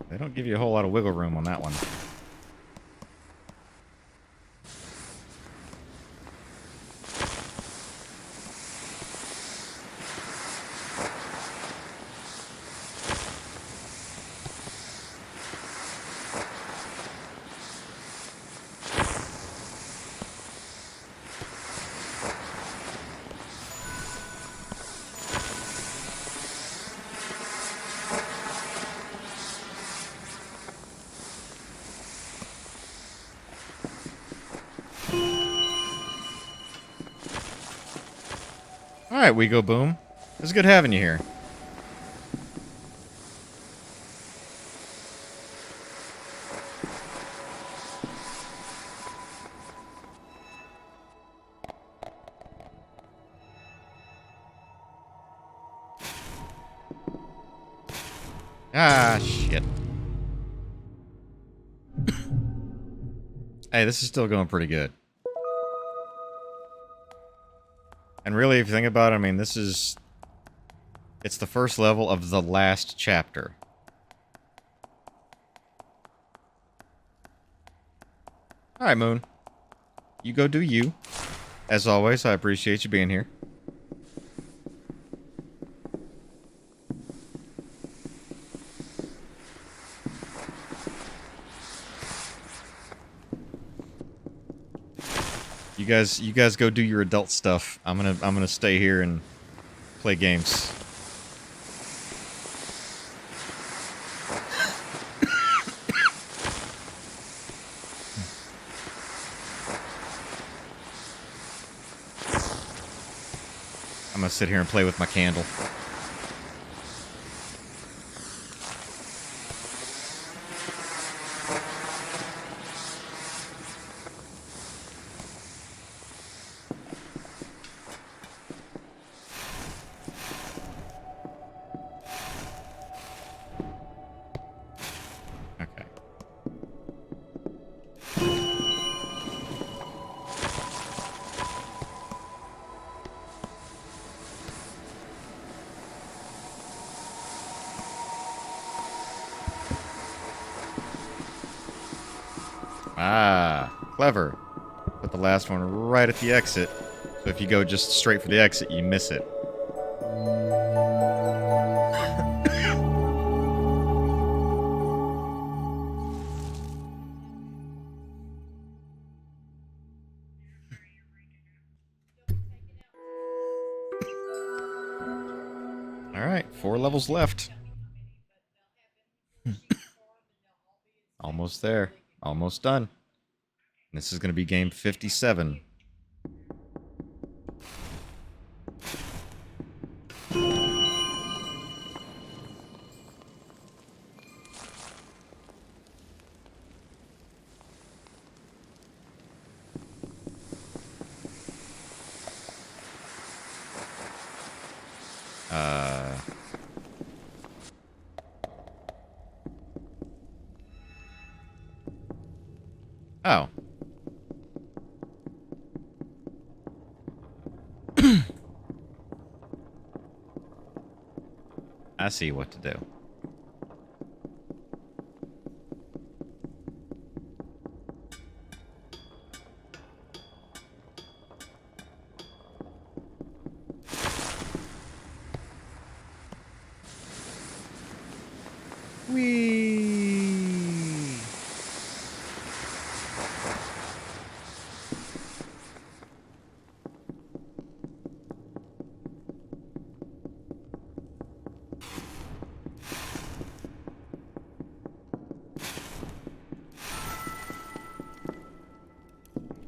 S1: They don't give you a whole lot of wiggle room on that one. Alright, We Go Boom. It's good having you here. Ah, shit. Hey, this is still going pretty good. And really, if you think about it, I mean, this is... It's the first level of the last chapter. Alright, Moon. You go do you. As always, I appreciate you being here. You guys go do your adult stuff. I'm gonna stay here and play games. I'm gonna sit here and play with my candle. Ah, clever. Put the last one right at the exit. So if you go just straight for the exit, you miss it. Alright, 4 levels left. Almost there. Almost done. This is going to be game 57. Oh. I see what to do. Whee!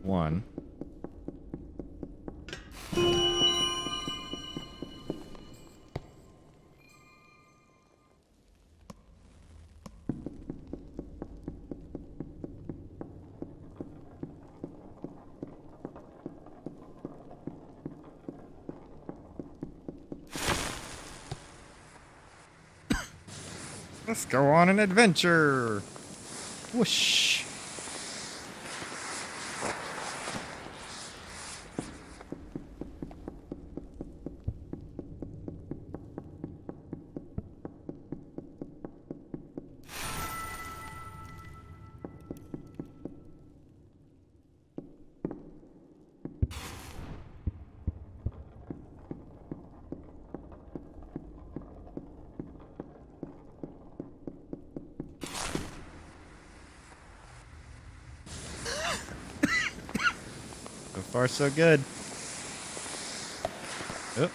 S1: one. Let's go on an adventure. Whoosh. So far, so good. Oh.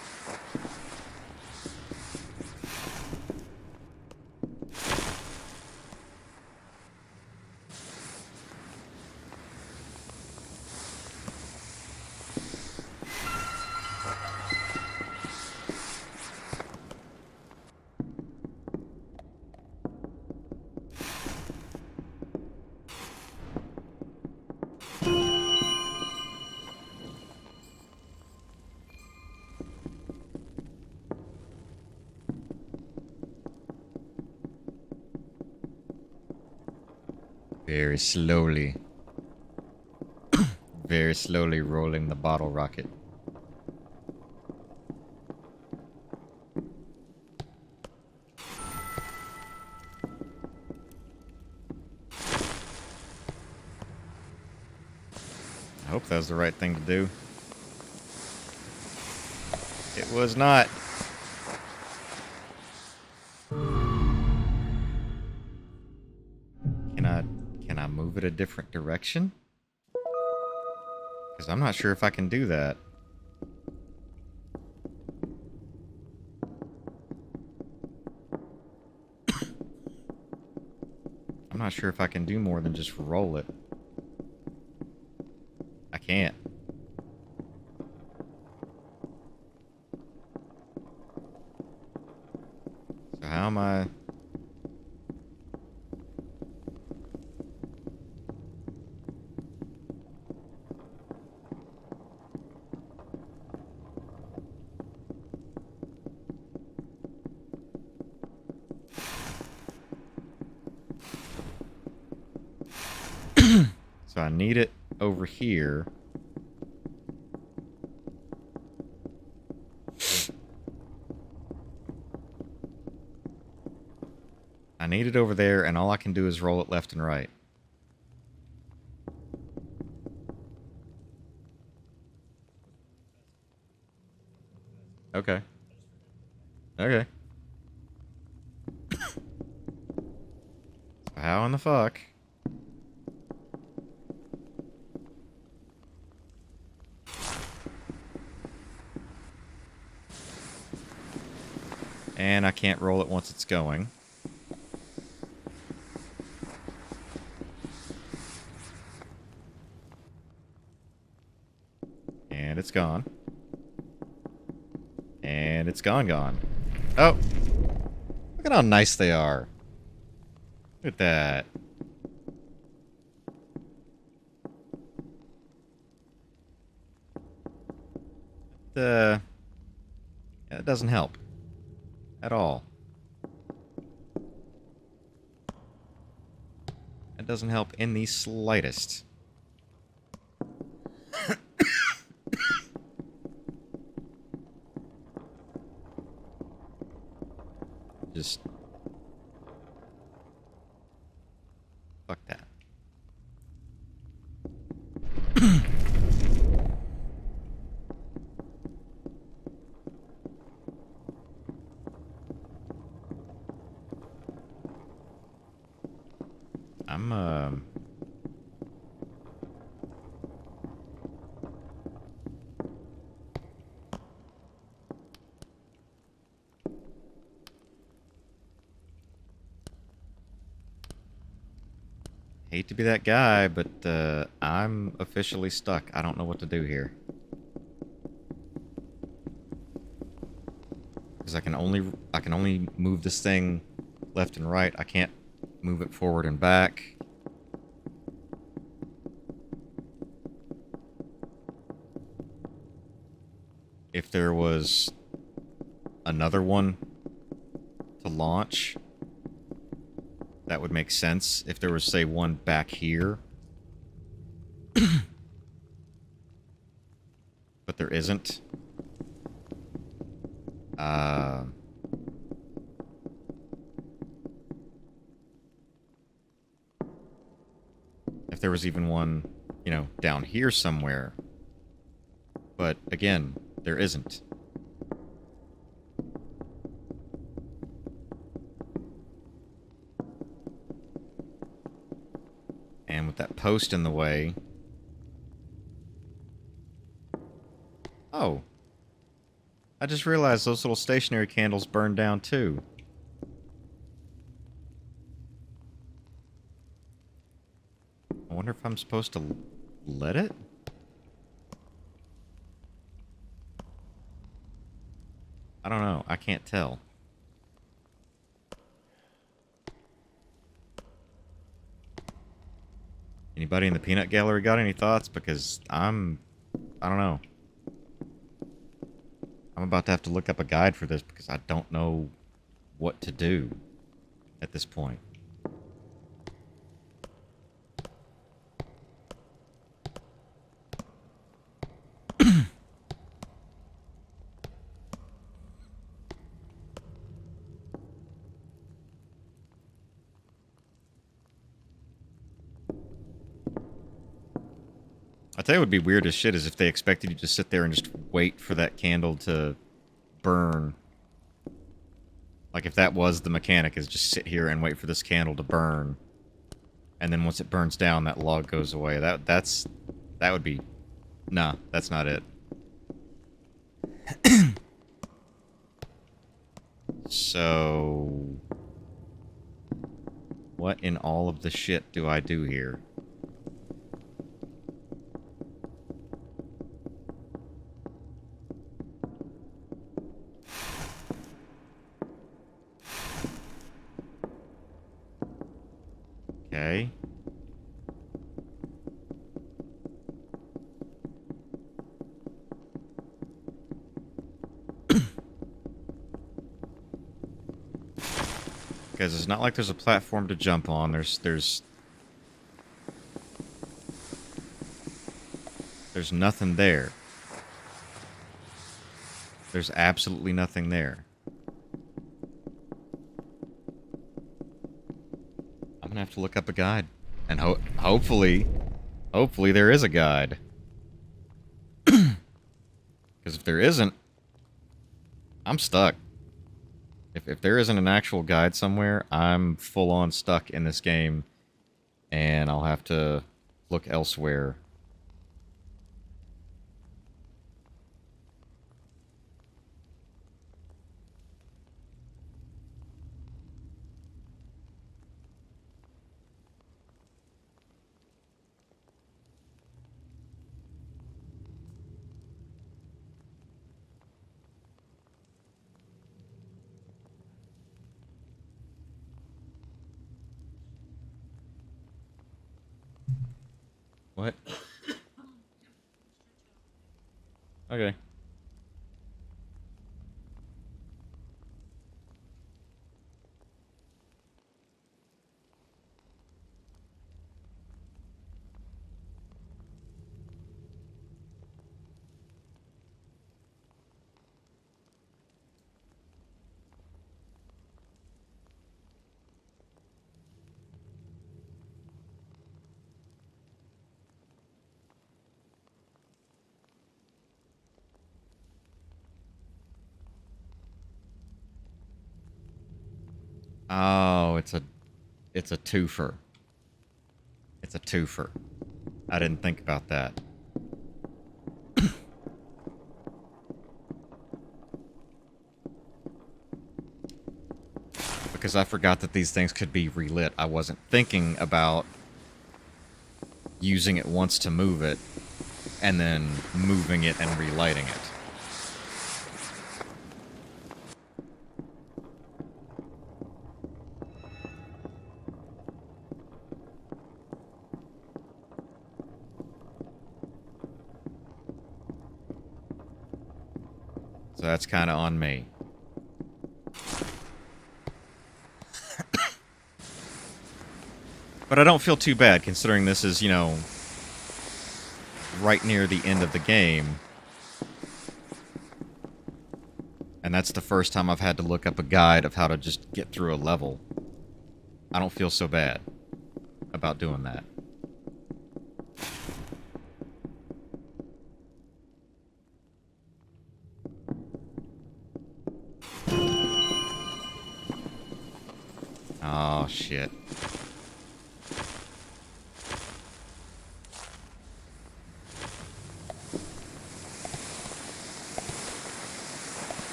S1: Very slowly. Very slowly rolling the bottle rocket. I hope that was the right thing to do. It was not. Can I move it a different direction? Because I'm not sure if I can do that. I'm not sure if I can do more than just roll it. I can't. So how am I... So I need it over here. I need it over there, and all I can do is roll it left and right. Okay. Okay. So how in the fuck? And I can't roll it once it's going. And it's gone. And it's gone. Oh! Look at how nice they are. Look at that. Yeah, it doesn't help. At all. It doesn't help in the slightest. Just... fuck that. I'm, Hate to be that guy, but I'm officially stuck. I don't know what to do here. Because I can only move this thing left and right. I can't move it forward and back. If there was another one to launch, that would make sense. If there was, say, one back here. But there isn't. If there was even one, you know, down here somewhere. But, again, there isn't. And with that post in the way... Oh. I just realized those little stationary candles burned down too. I wonder if I'm supposed to let it? I don't know. I can't tell. Anybody in the peanut gallery got any thoughts? Because I don't know. I'm about to have to look up a guide for this because I don't know what to do at this point. I tell you what would be weird as shit is if they expected you to sit there and just wait for that candle to burn. Like if that was the mechanic, is just sit here and wait for this candle to burn. And then once it burns down, that log goes away. That would be... Nah, that's not it. So... What in all of the shit do I do here? Okay. Because it's not like there's a platform to jump on. There's nothing there. There's absolutely nothing there. I'm gonna have to look up a guide. And hopefully there is a guide. Because if there isn't, I'm stuck. If there isn't an actual guide somewhere, I'm full-on stuck in this game. And I'll have to look elsewhere. What? Okay. Oh, it's a twofer. It's a twofer. I didn't think about that. Because I forgot that these things could be relit. I wasn't thinking about using it once to move it, and then moving it and relighting it. So that's kind of on me. But I don't feel too bad, considering this is, you know, right near the end of the game. And that's the first time I've had to look up a guide of how to just get through a level. I don't feel so bad about doing that. Oh, shit.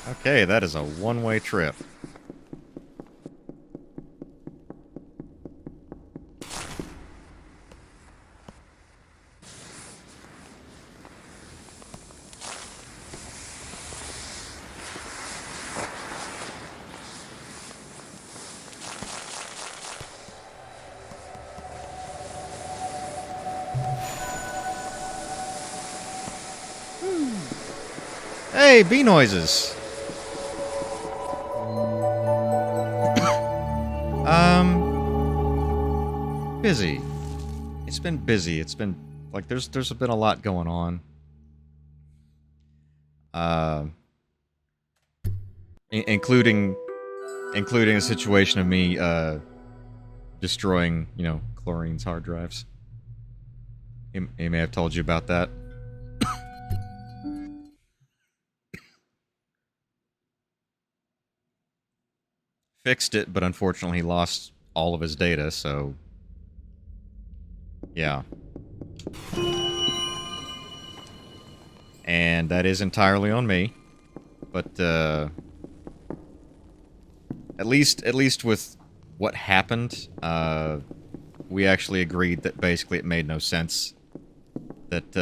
S1: Okay, that is a one-way trip. Hey, bee noises! Busy. It's been busy. It's been, like, there's been a lot going on. Including a situation of me, destroying, you know, Chlorine's hard drives. He may have told you about that. Fixed it, but unfortunately he lost all of his data, so... yeah. And that is entirely on me. But, at least with what happened, we actually agreed that basically it made no sense that,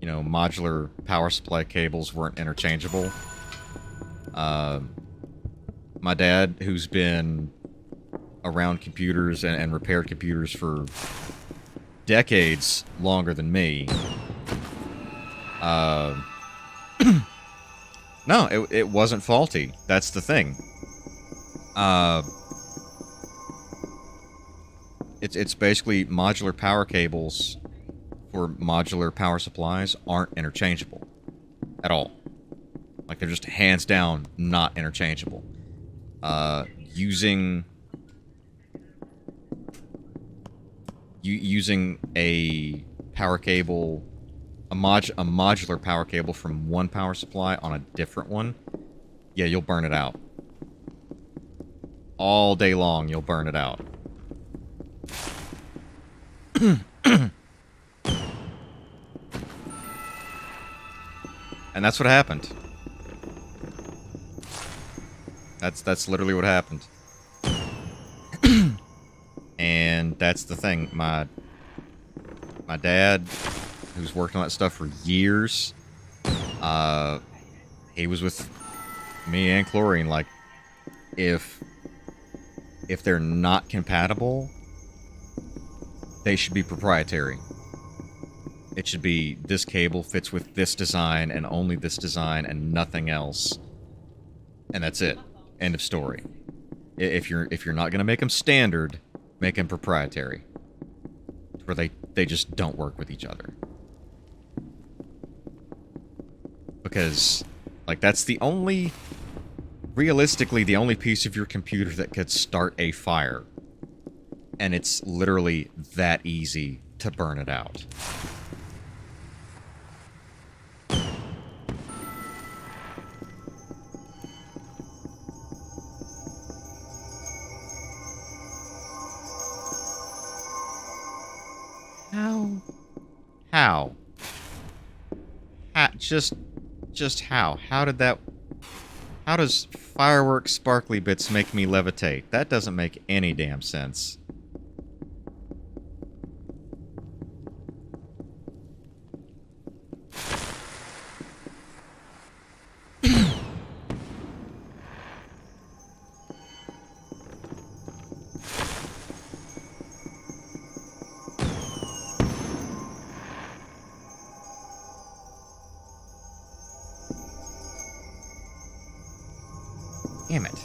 S1: you know, modular power supply cables weren't interchangeable. My dad, who's been around computers and repaired computers for decades longer than me, no, it wasn't faulty. That's the thing. It's basically modular power cables for modular power supplies aren't interchangeable at all. Like, they're just hands down not interchangeable. Using a power cable, a modular power cable from one power supply on a different one, yeah, you'll burn it out. All day long, you'll burn it out. And that's what happened. That's literally what happened. And that's the thing. My dad, who's worked on that stuff for years, he was with me and Chlorine. Like, if they're not compatible, they should be proprietary. It should be, this cable fits with this design and only this design and nothing else. And that's it. End of story. If you're not going to make them standard, make them proprietary. Where they just don't work with each other. Because, like, that's the only... realistically, the only piece of your computer that could start a fire. And it's literally that easy to burn it out. How? Just how? How did that... how does fireworks sparkly bits make me levitate. That doesn't make any damn sense. Damn it.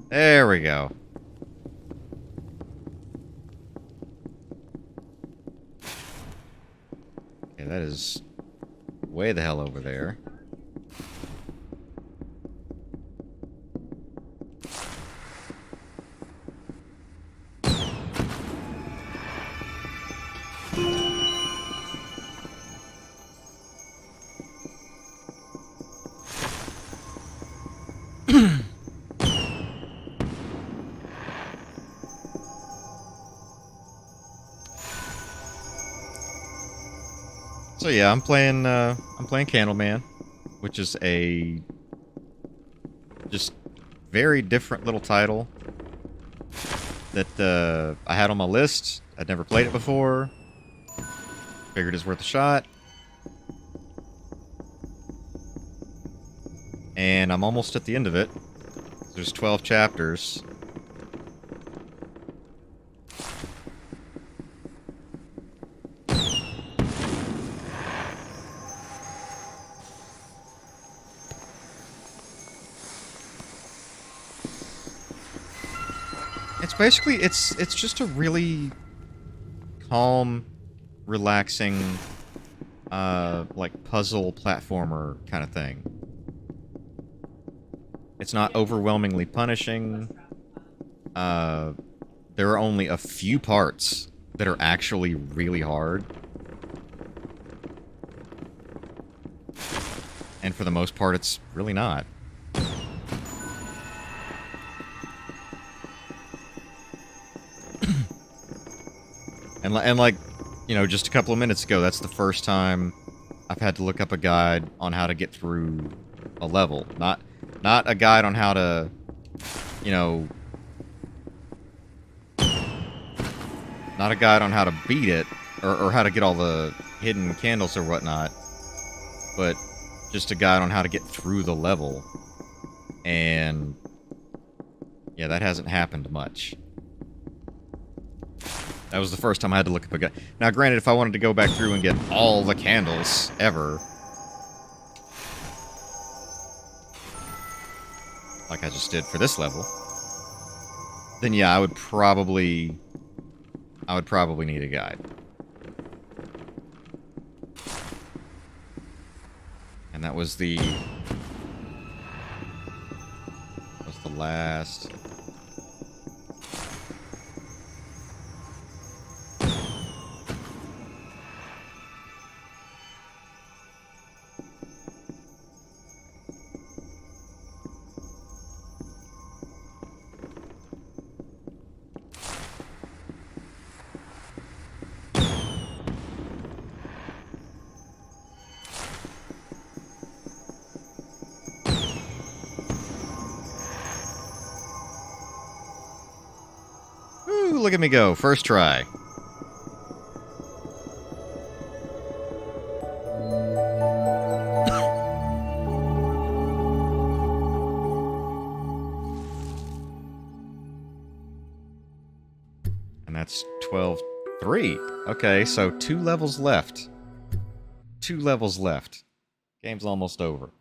S1: There we go. Okay, that is way the hell over there. So yeah, I'm playing Candleman, which is a just very different little title that I had on my list. I'd never played it before. Figured it's worth a shot. And I'm almost at the end of it. There's 12 chapters. It's basically, it's just a really calm, relaxing, like puzzle platformer kind of thing. It's not overwhelmingly punishing. There are only a few parts that are actually really hard. And for the most part, it's really not. And like, you know, just a couple of minutes ago, that's the first time I've had to look up a guide on how to get through a level. Not a guide on how to, you know... Not a guide on how to beat it, or how to get all the hidden candles or whatnot, but just a guide on how to get through the level. And... yeah, that hasn't happened much. That was the first time I had to look up a guide. Now, granted, if I wanted to go back through and get all the candles ever, like I just did for this level, then yeah, I would probably need a guide. And that was the last. Ooh, look at me go. First try. And that's 12-3. Okay, so 2 levels left. 2 levels left. Game's almost over.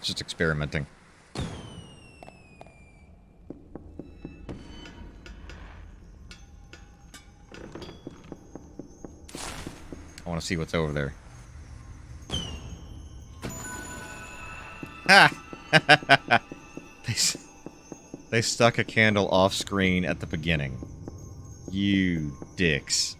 S1: Just experimenting. want to see what's over there. Ah! They stuck a candle off screen at the beginning. You dicks.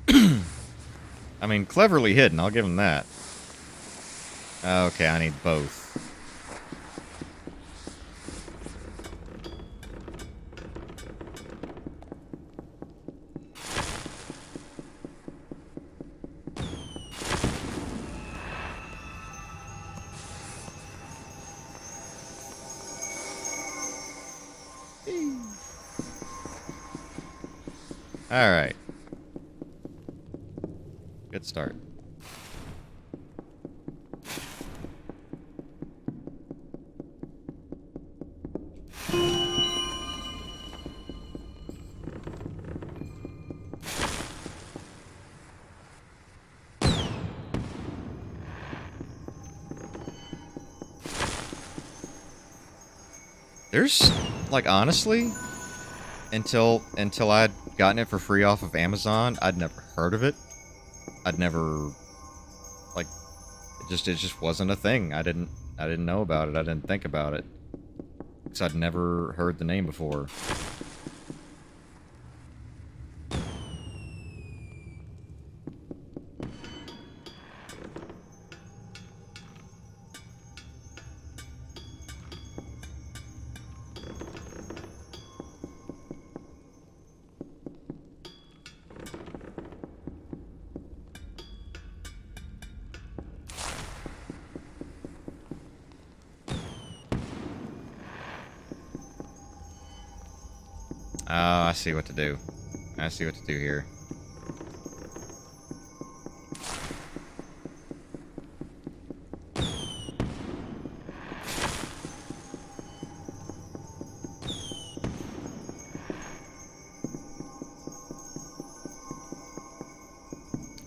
S1: I mean, cleverly hidden, I'll give him that. Okay, I need both. Alright. Good start. There's, like, honestly, until I'd gotten it for free off of Amazon, I'd never heard of it. I'd never, like, it just wasn't a thing. I didn't know about it. I didn't think about it. Because I'd never heard the name before. Oh, I see what to do. I see what to do here.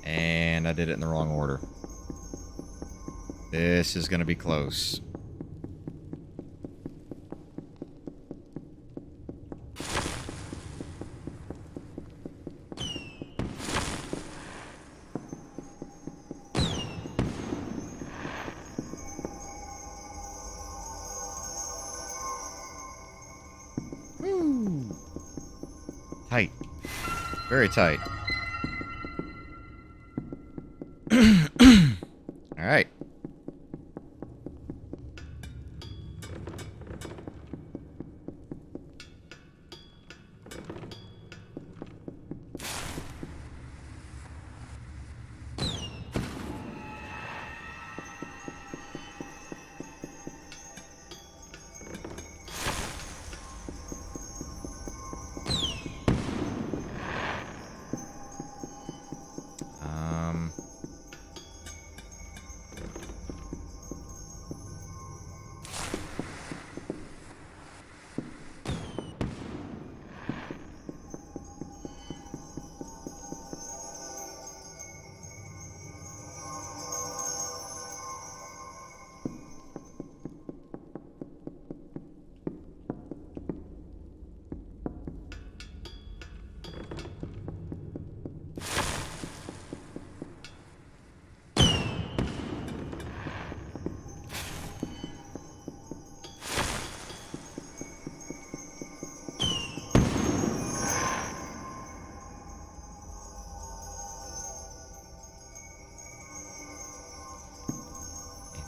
S1: And I did it in the wrong order. This is going to be close. Tight. Very tight. Alright.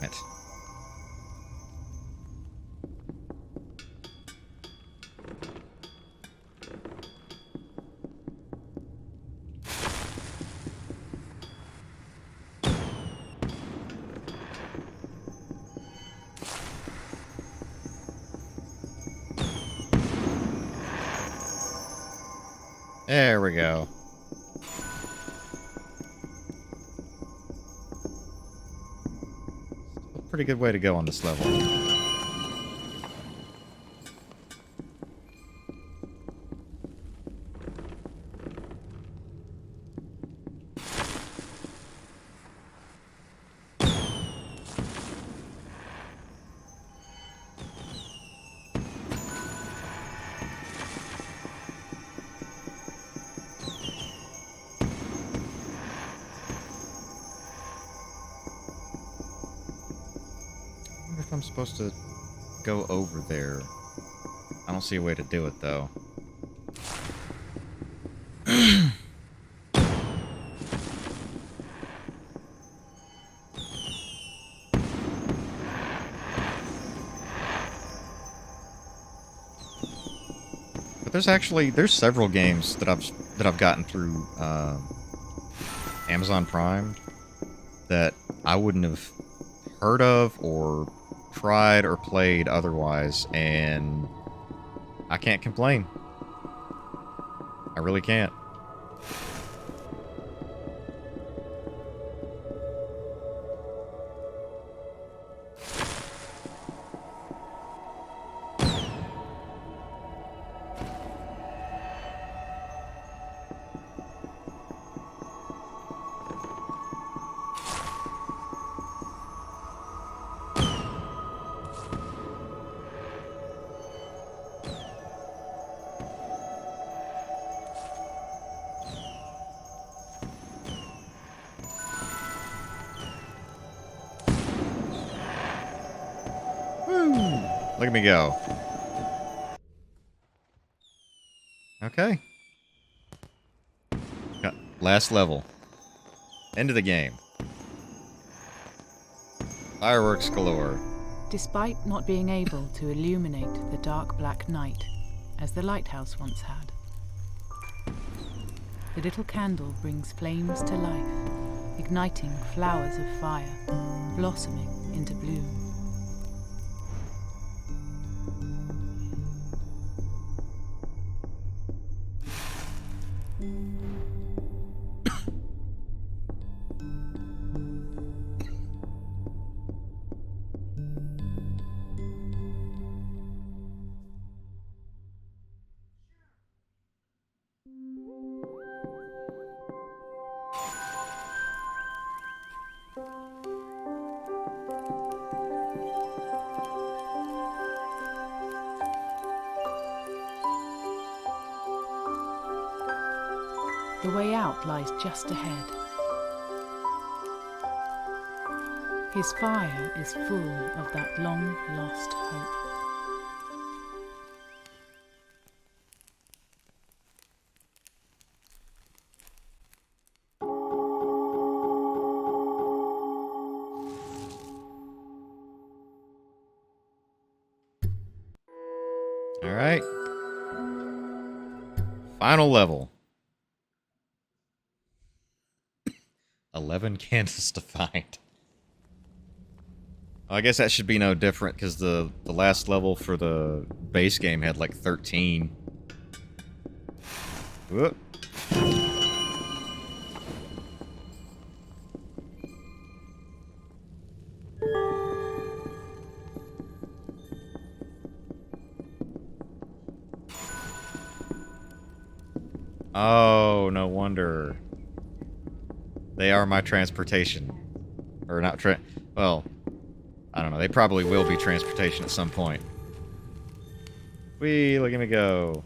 S1: Damn it. There we go. Still a pretty good way to go on this level. wonder if I'm supposed to go over there. I don't see a way to do it, though. But there's several games that I've gotten through Amazon Prime that I wouldn't have heard of or tried or played otherwise, and I can't complain. I really can't. Look at me go. Okay. Last level. End of the game. Fireworks galore.
S2: Despite not being able to illuminate the dark black night, as the lighthouse once had, the little candle brings flames to life, igniting flowers of fire, blossoming into bloom. The way out lies just ahead. His fire is full of that long-lost hope.
S1: All right. Final level. 11 candles to find. Well, I guess that should be no different because the last level for the base game had like 13. Whoop. Oh, no wonder. They are my transportation. Or not well, I don't know. They probably will be transportation at some point. Whee, look at me go.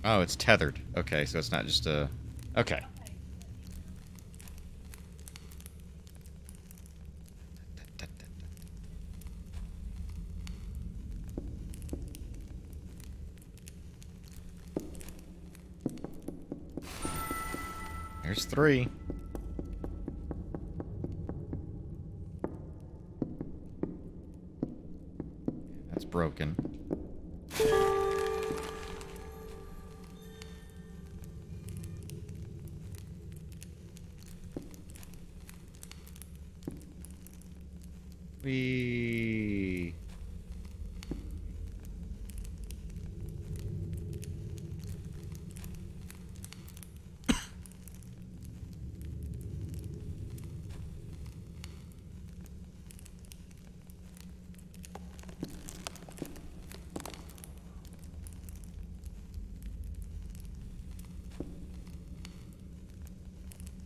S1: Oh, it's tethered. Okay, so it's not just a... Okay. There's 3. That's broken. We...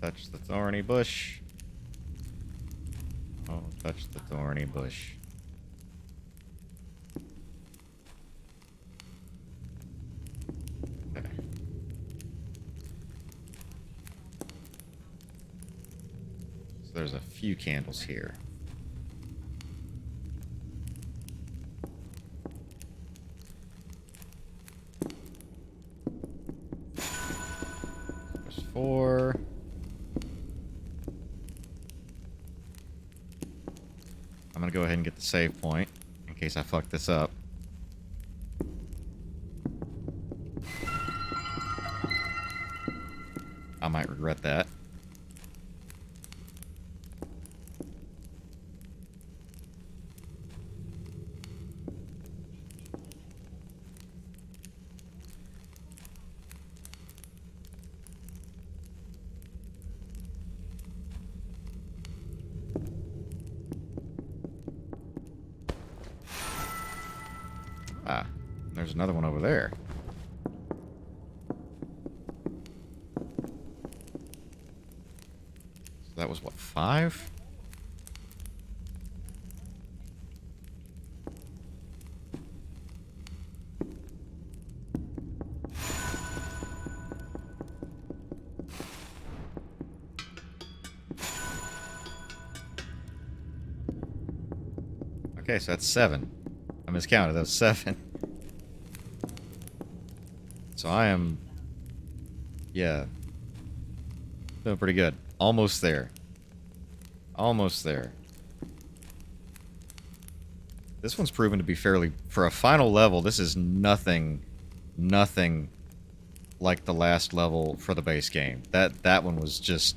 S1: touch the thorny bush. Don't touch the thorny bush. Okay. So there's a few candles here. There's 4. I'm gonna go ahead and get the save point in case I fuck this up. I might regret that. Ah, there's another one over there. So that was what, 5? Okay, so that's 7. I miscounted, that was 7. So I am... yeah. Doing pretty good. Almost there. Almost there. This one's proven to be fairly... for a final level, this is nothing like the last level for the base game. That one was just...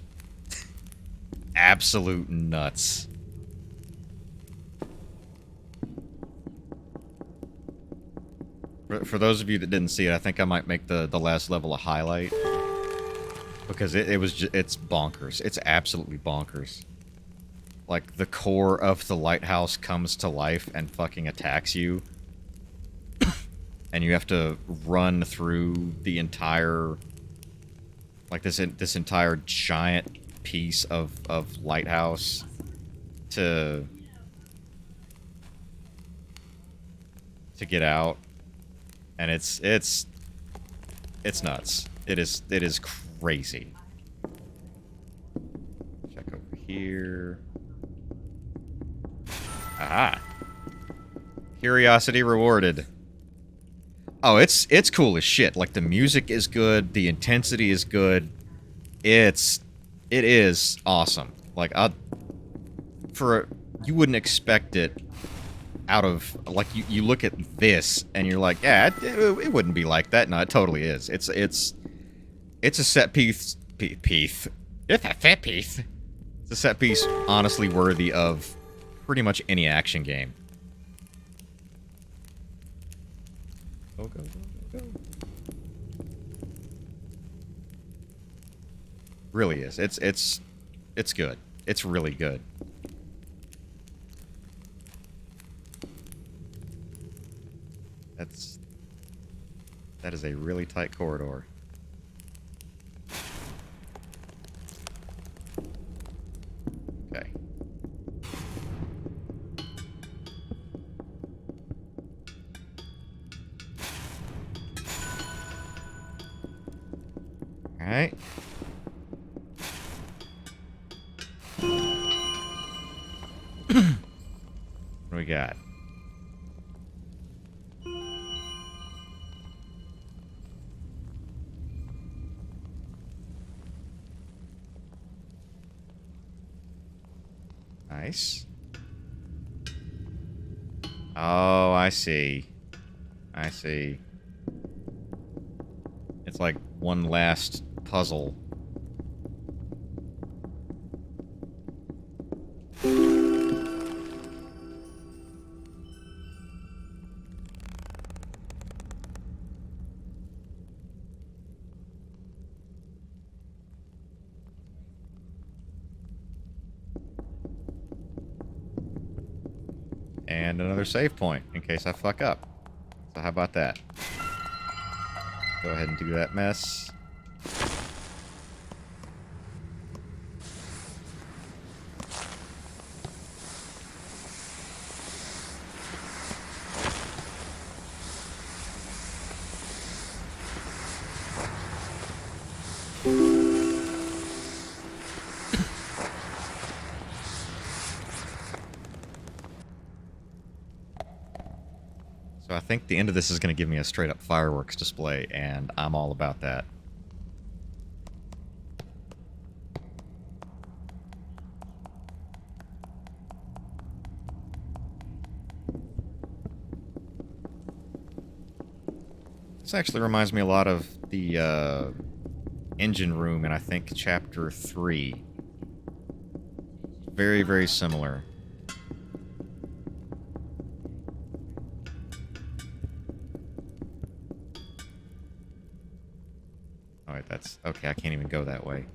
S1: absolute nuts. For those of you that didn't see it, I think I might make the last level a highlight. Because it's bonkers. It's absolutely bonkers. Like, the core of the lighthouse comes to life and fucking attacks you. And you have to run through the entire... like, this entire giant piece of lighthouse to get out. And it's nuts. It is crazy. Check over here. Aha. Curiosity rewarded. Oh, it's cool as shit. Like, the music is good, the intensity is good. It is awesome. Like, you wouldn't expect it out of, like, you look at this and you're like, yeah, it wouldn't be like that. No, it totally is. It's a set piece. It's a set piece. It's a set piece honestly worthy of pretty much any action game. Go, go, go, go, go. Really is. It's good. It's really good. That is a really tight corridor. Okay. All right. What do we got? Nice. Oh, I see. I see. It's like one last puzzle. And another save point, in case I fuck up. So how about that? Go ahead and do that mess. So I think the end of this is going to give me a straight up fireworks display, and I'm all about that. This actually reminds me a lot of the engine room in, I think, Chapter 3. Very, very similar. Alright, that's... Okay, I can't even go that way.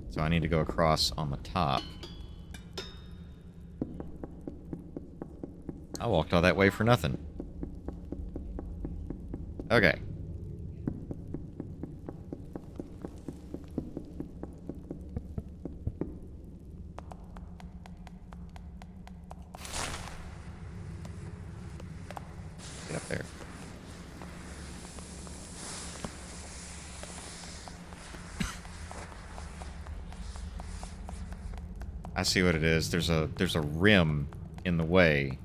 S1: So I need to go across on the top. I walked all that way for nothing. Okay. Get up there. I see what it is. There's a rim in the way.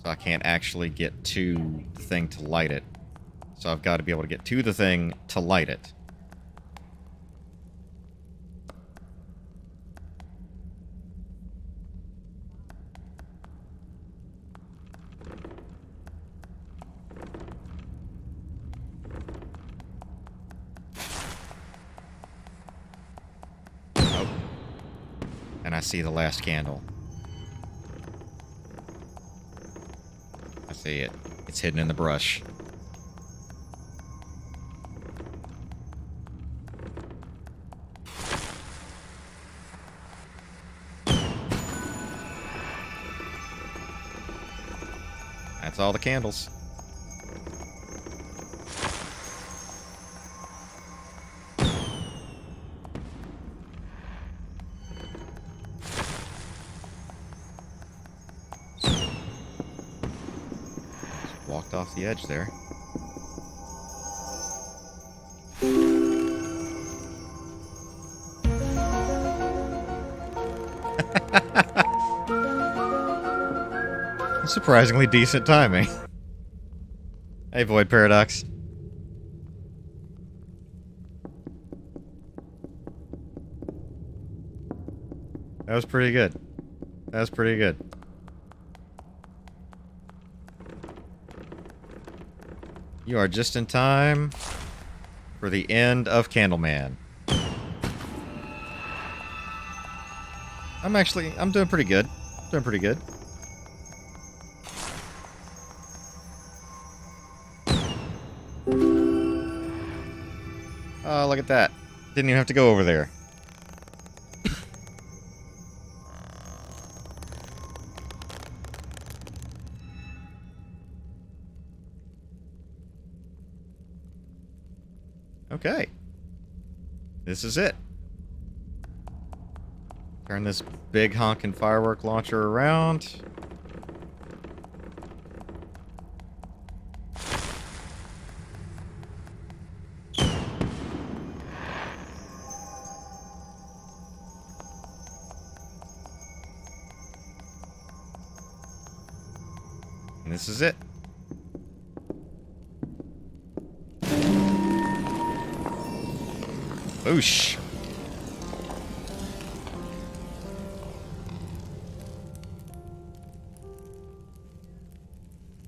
S1: So I can't actually get to the thing to light it. So I've got to be able to get to the thing to light it. Oh. And I see the last candle. I see it. It's hidden in the brush. That's all the candles. Walked off the edge there. Surprisingly decent timing. Hey, Void Paradox. That was pretty good. That was pretty good. You are just in time for the end of Candleman. I'm doing pretty good. Doing pretty good. Oh, look at that. Didn't even have to go over there. Okay. This is it. Turn this big honkin' firework launcher around. And this is it. Boosh.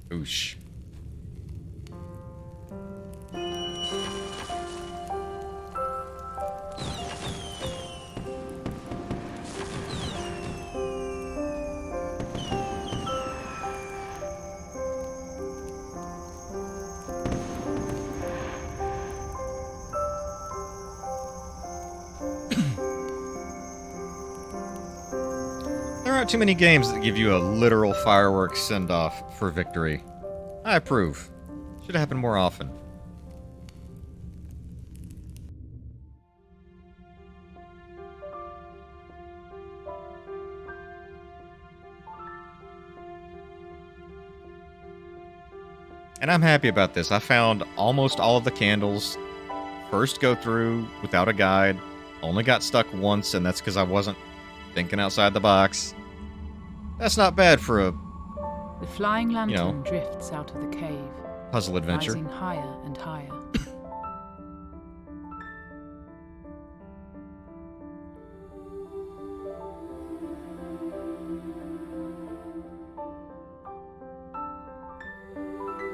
S1: Boosh. There aren't too many games that give you a literal fireworks send-off for victory. I approve. Should happen more often. And I'm happy about this. I found almost all of the candles. First go through without a guide. Only got stuck once, and that's because I wasn't thinking outside the box. That's not bad for a
S2: The flying lantern
S1: know,
S2: drifts out of the cave,
S1: puzzle adventure.
S2: rising higher and higher.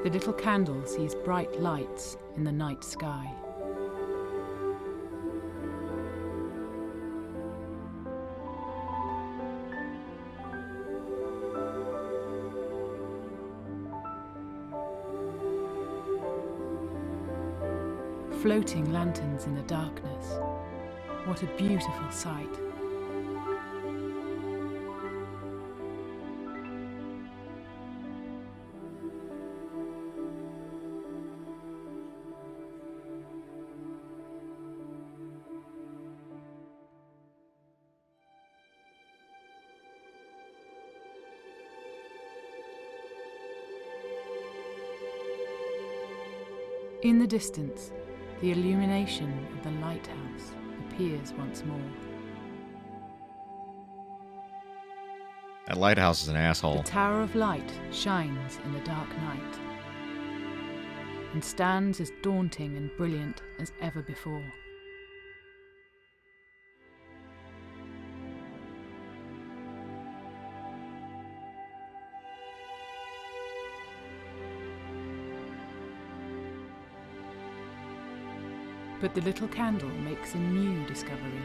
S2: The little candle sees bright lights in the night sky. Floating lanterns in the darkness. What a beautiful sight. In the distance, the illumination of the lighthouse appears once more.
S1: That lighthouse is an asshole.
S2: The Tower of Light shines in the dark night and stands as daunting and brilliant as ever before. But the little candle makes a new discovery.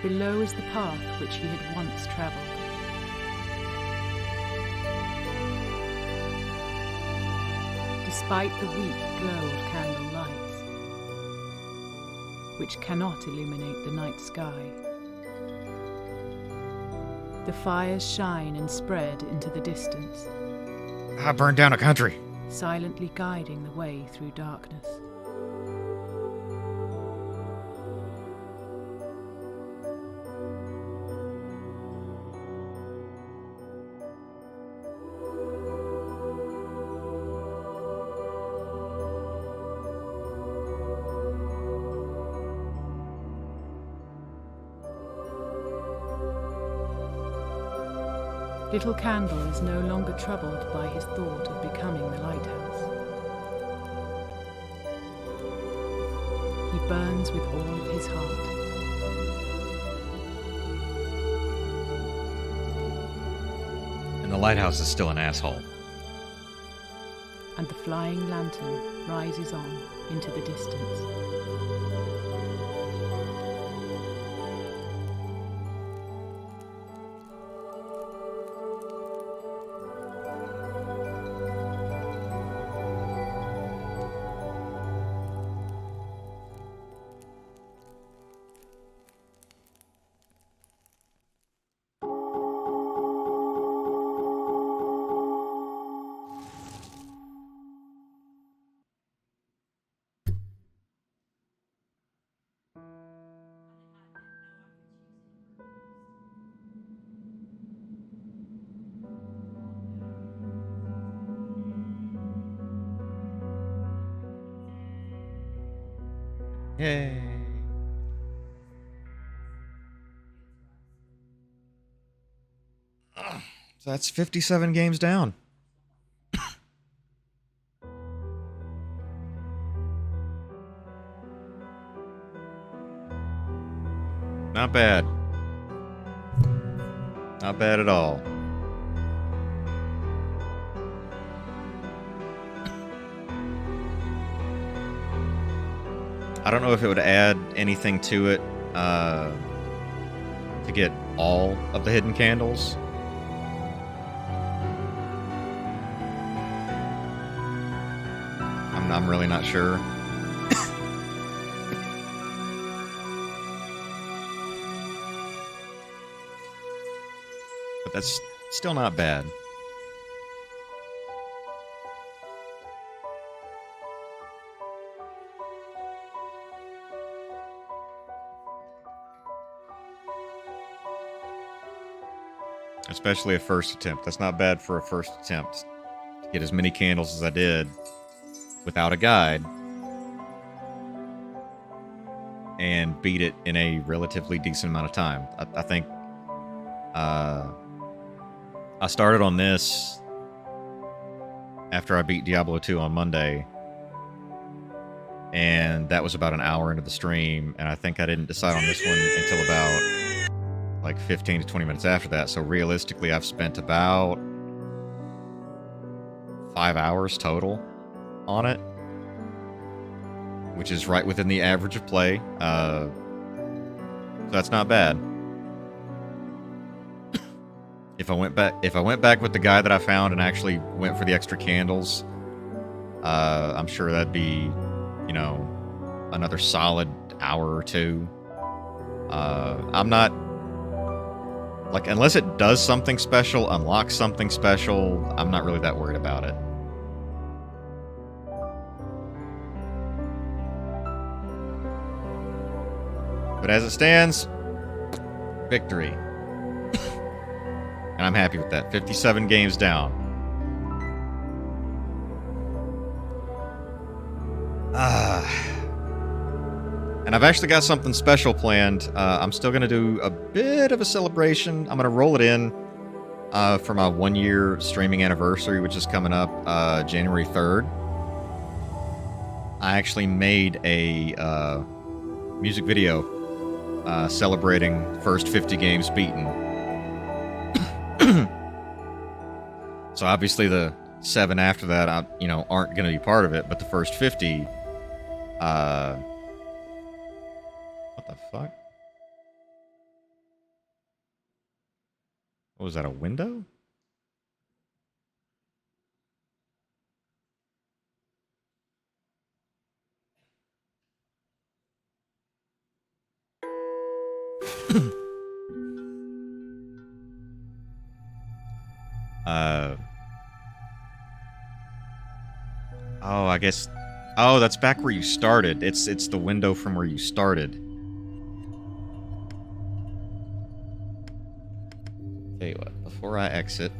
S2: Below is the path which he had once travelled. Despite the weak glow of candle lights, which cannot illuminate the night sky, the fires shine and spread into the distance,
S1: I burned down a country.
S2: silently guiding the way through darkness. Little Candle is no longer troubled by his thought of becoming the lighthouse. He burns with all of his heart.
S1: And the lighthouse is still an asshole.
S2: And the flying lantern rises on into the distance.
S1: Yay. So that's 57 games down. Not bad. Not bad at all. I don't know if it would add anything to it to get all of the hidden candles. I'm really not sure. But that's still not bad. Especially a first attempt. That's not bad for a first attempt. To get as many candles as I did without a guide. And beat it in a relatively decent amount of time. I think I started on this after I beat Diablo 2 on Monday, and that was about an hour into the stream, and I think I didn't decide on this one until about like 15 to 20 minutes after that. So realistically, I've spent about 5 hours total on it, which is right within the average of play. So that's not bad. If I went back with the guy that I found and actually went for the extra candles, I'm sure that'd be, you know, another solid hour or two. I'm not like, unless it does something special, unlocks something special, I'm not really that worried about it. But as it stands, victory. And I'm happy with that. 57 games down. And I've actually got something special planned. I'm still going to do a bit of a celebration. I'm going to roll it in for my 1-year streaming anniversary, which is coming up January 3rd. I actually made a music video celebrating first 50 games beaten. So obviously the 7 after that, aren't going to be part of it, but the first 50, what the fuck? What was that, a window? Oh, I guess. Oh, that's back where you started. It's the window from where you started. Tell you what, before I exit,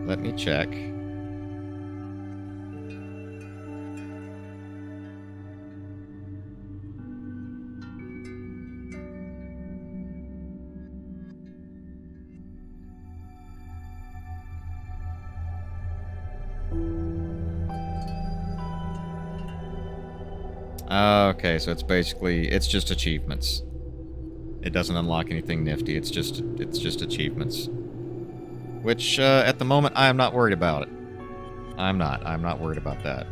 S1: let me check. Okay, so it's just achievements. It doesn't unlock anything nifty. It's just achievements. Which at the moment I am not worried about it. I'm not worried about that.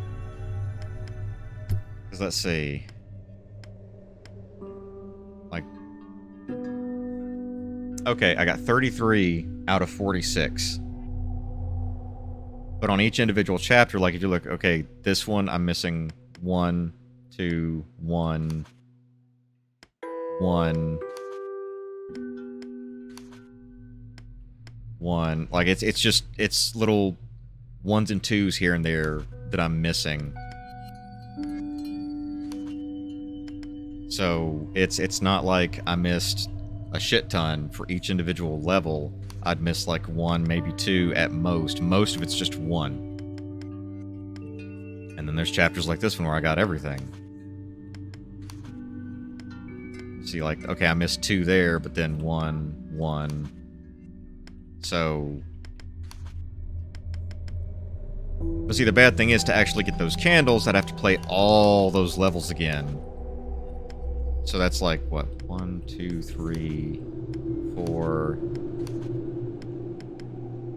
S1: Cuz let's see. Like, okay, I got 33 out of 46. But on each individual chapter, like if you look, okay, this one I'm missing 1, 2, 1, 1, 1. Like it's little 1s and 2s here and there that I'm missing. So it's not like I missed a shit ton for each individual level. I'd miss like 1, maybe 2 at most. Most of it's just 1. And then there's chapters like this one where I got everything. See, like, okay, I missed 2 there, but then 1, 1. So... But see, the bad thing is to actually get those candles, I'd have to play all those levels again. So that's like, what? 1, 2, 3, 4,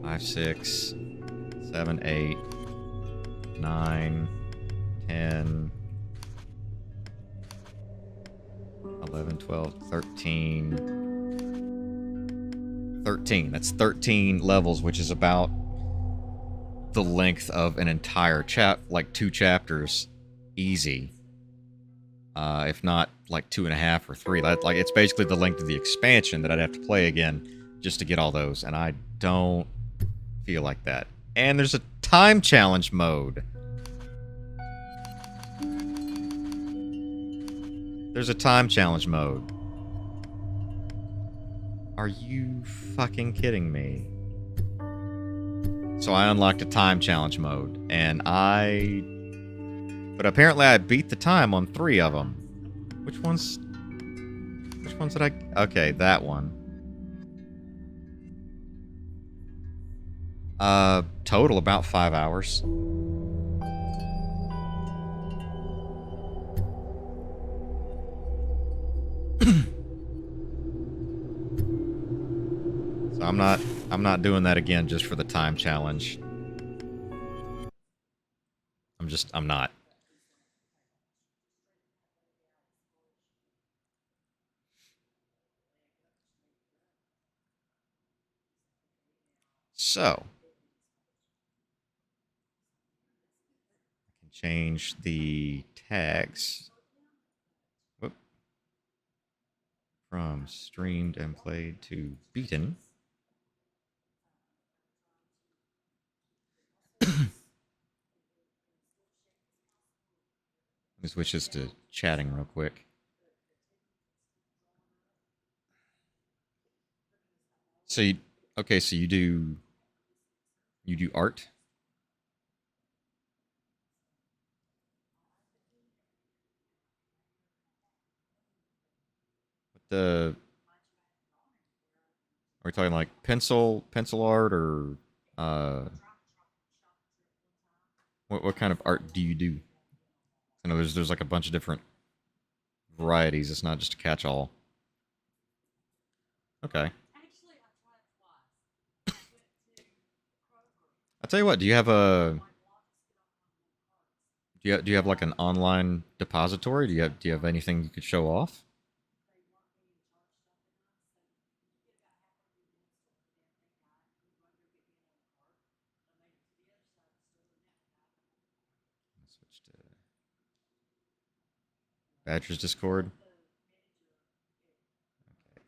S1: 5, 6, 7, 8, 9, 10, 11, 12, 13. 13. That's 13 levels, which is about the length of an entire like 2 chapters. Easy. If not like 2.5 or 3. Like it's basically the length of the expansion that I'd have to play again just to get all those, and I don't feel like that. And there's a time challenge mode. There's a time challenge mode. Are you fucking kidding me? So I unlocked a time challenge mode, and but apparently I beat the time on 3 of them. Which ones Which ones did I? Okay, that one. Total about 5 hours. So I'm not doing that again just for the time challenge. I'm not. So, I can change the tags. Whoop, from streamed and played to beaten. Let me switch this to chatting real quick. So you, okay, so you do art. The Are we talking like pencil art or uh what kind of art do you do? I know there's like a bunch of different varieties. It's not just a catch all. Okay. I'll tell you what. Do you have like an online depository? Do you have anything you could show off? Switch to Badger's Discord. Okay.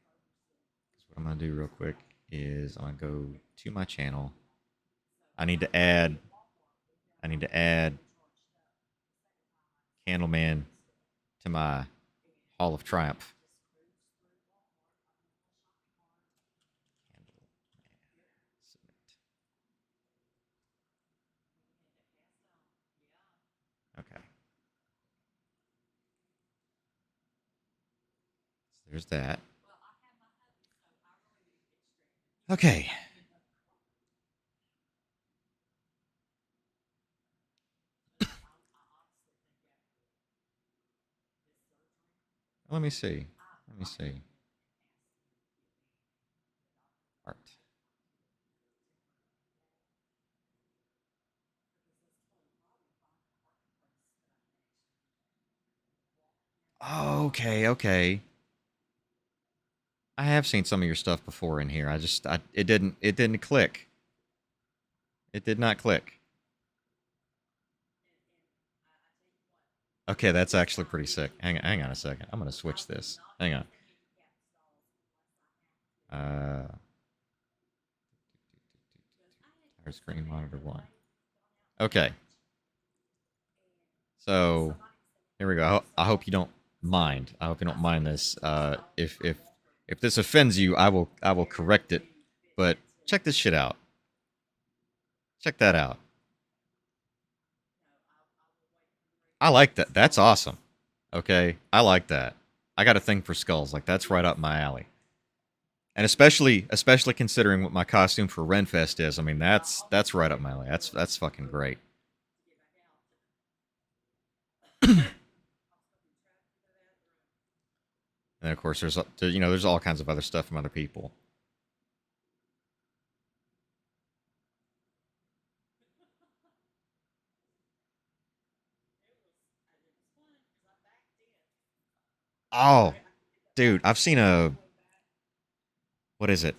S1: What I'm gonna do real quick is I'm gonna go to my channel. I need to add I need to add Candleman to my Hall of Triumph. Okay. So there's that. Okay. Let me see. Let me see. Art. Okay, okay. I have seen some of your stuff before in here. It didn't click. It did not click. Okay, that's actually pretty sick. Hang on a second. I'm gonna switch this. Hang on. Uh, Screen monitor one. Okay, so here we go. I hope you don't mind. I hope you don't mind this. If this offends you, I will correct it. But check this shit out. Check that out. I like that. That's awesome. Okay, I like that. I got a thing for skulls. Like that's right up my alley. And especially considering what my costume for Renfest is. I mean, that's right up my alley. That's fucking great. And of course, there's all kinds of other stuff from other people. Oh, dude, I've seen a what is it?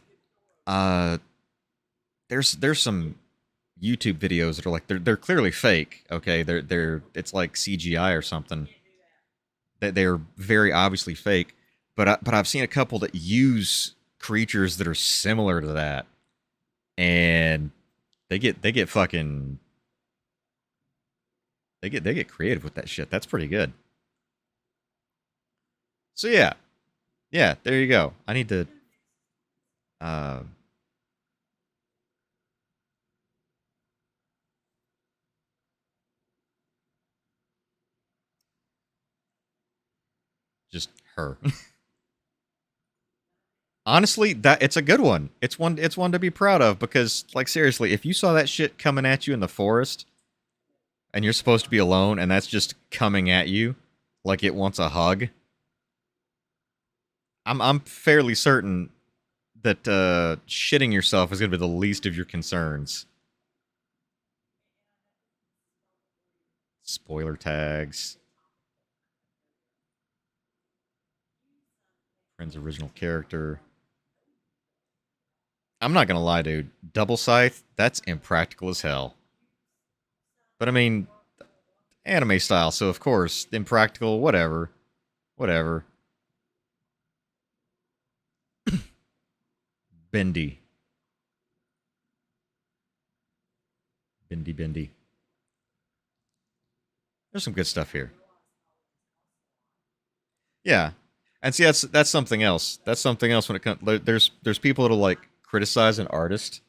S1: Uh, there's some YouTube videos that are like they're clearly fake. Okay, they're it's like CGI or something. They're very obviously fake. But I've seen a couple that use creatures that are similar to that, and they get fucking they get creative with that shit. That's pretty good. So yeah, there you go. I need to uh, just her. Honestly, that it's a good one. It's one to be proud of because, like, seriously, if you saw that shit coming at you in the forest and you're supposed to be alone and that's just coming at you like it wants a hug, I'm fairly certain that shitting yourself is gonna be the least of your concerns. Spoiler tags. Friend's original character. I'm not gonna lie, dude. Double scythe, that's impractical as hell. But I mean, anime style, so of course, impractical, whatever. Whatever. Bendy. Bendy. There's some good stuff here. Yeah. And see, that's something else. That's something else when it comes. There's people that'll like criticize an artist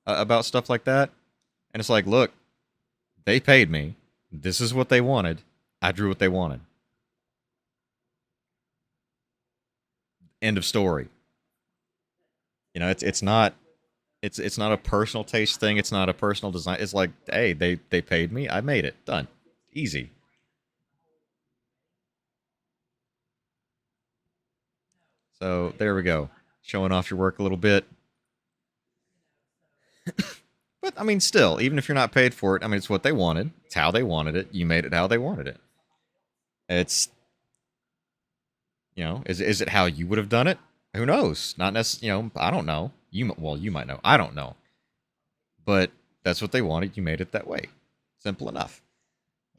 S1: about stuff like that, and it's like, look, they paid me. This is what they wanted. I drew what they wanted. End of story. You know, it's not a personal taste thing. It's not a personal design. It's like, hey, they paid me. I made it. Done. Easy. So there we go. Showing off your work a little bit. But I mean, still, even if you're not paid for it, I mean, it's what they wanted. It's how they wanted it. You made it how they wanted it. It's, is it how you would have done it? Who knows? Not necessarily. I don't know. You might know. I don't know. But that's what they wanted. You made it that way. Simple enough.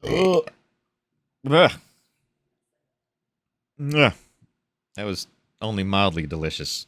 S1: Ugh. Ugh. That was only mildly delicious.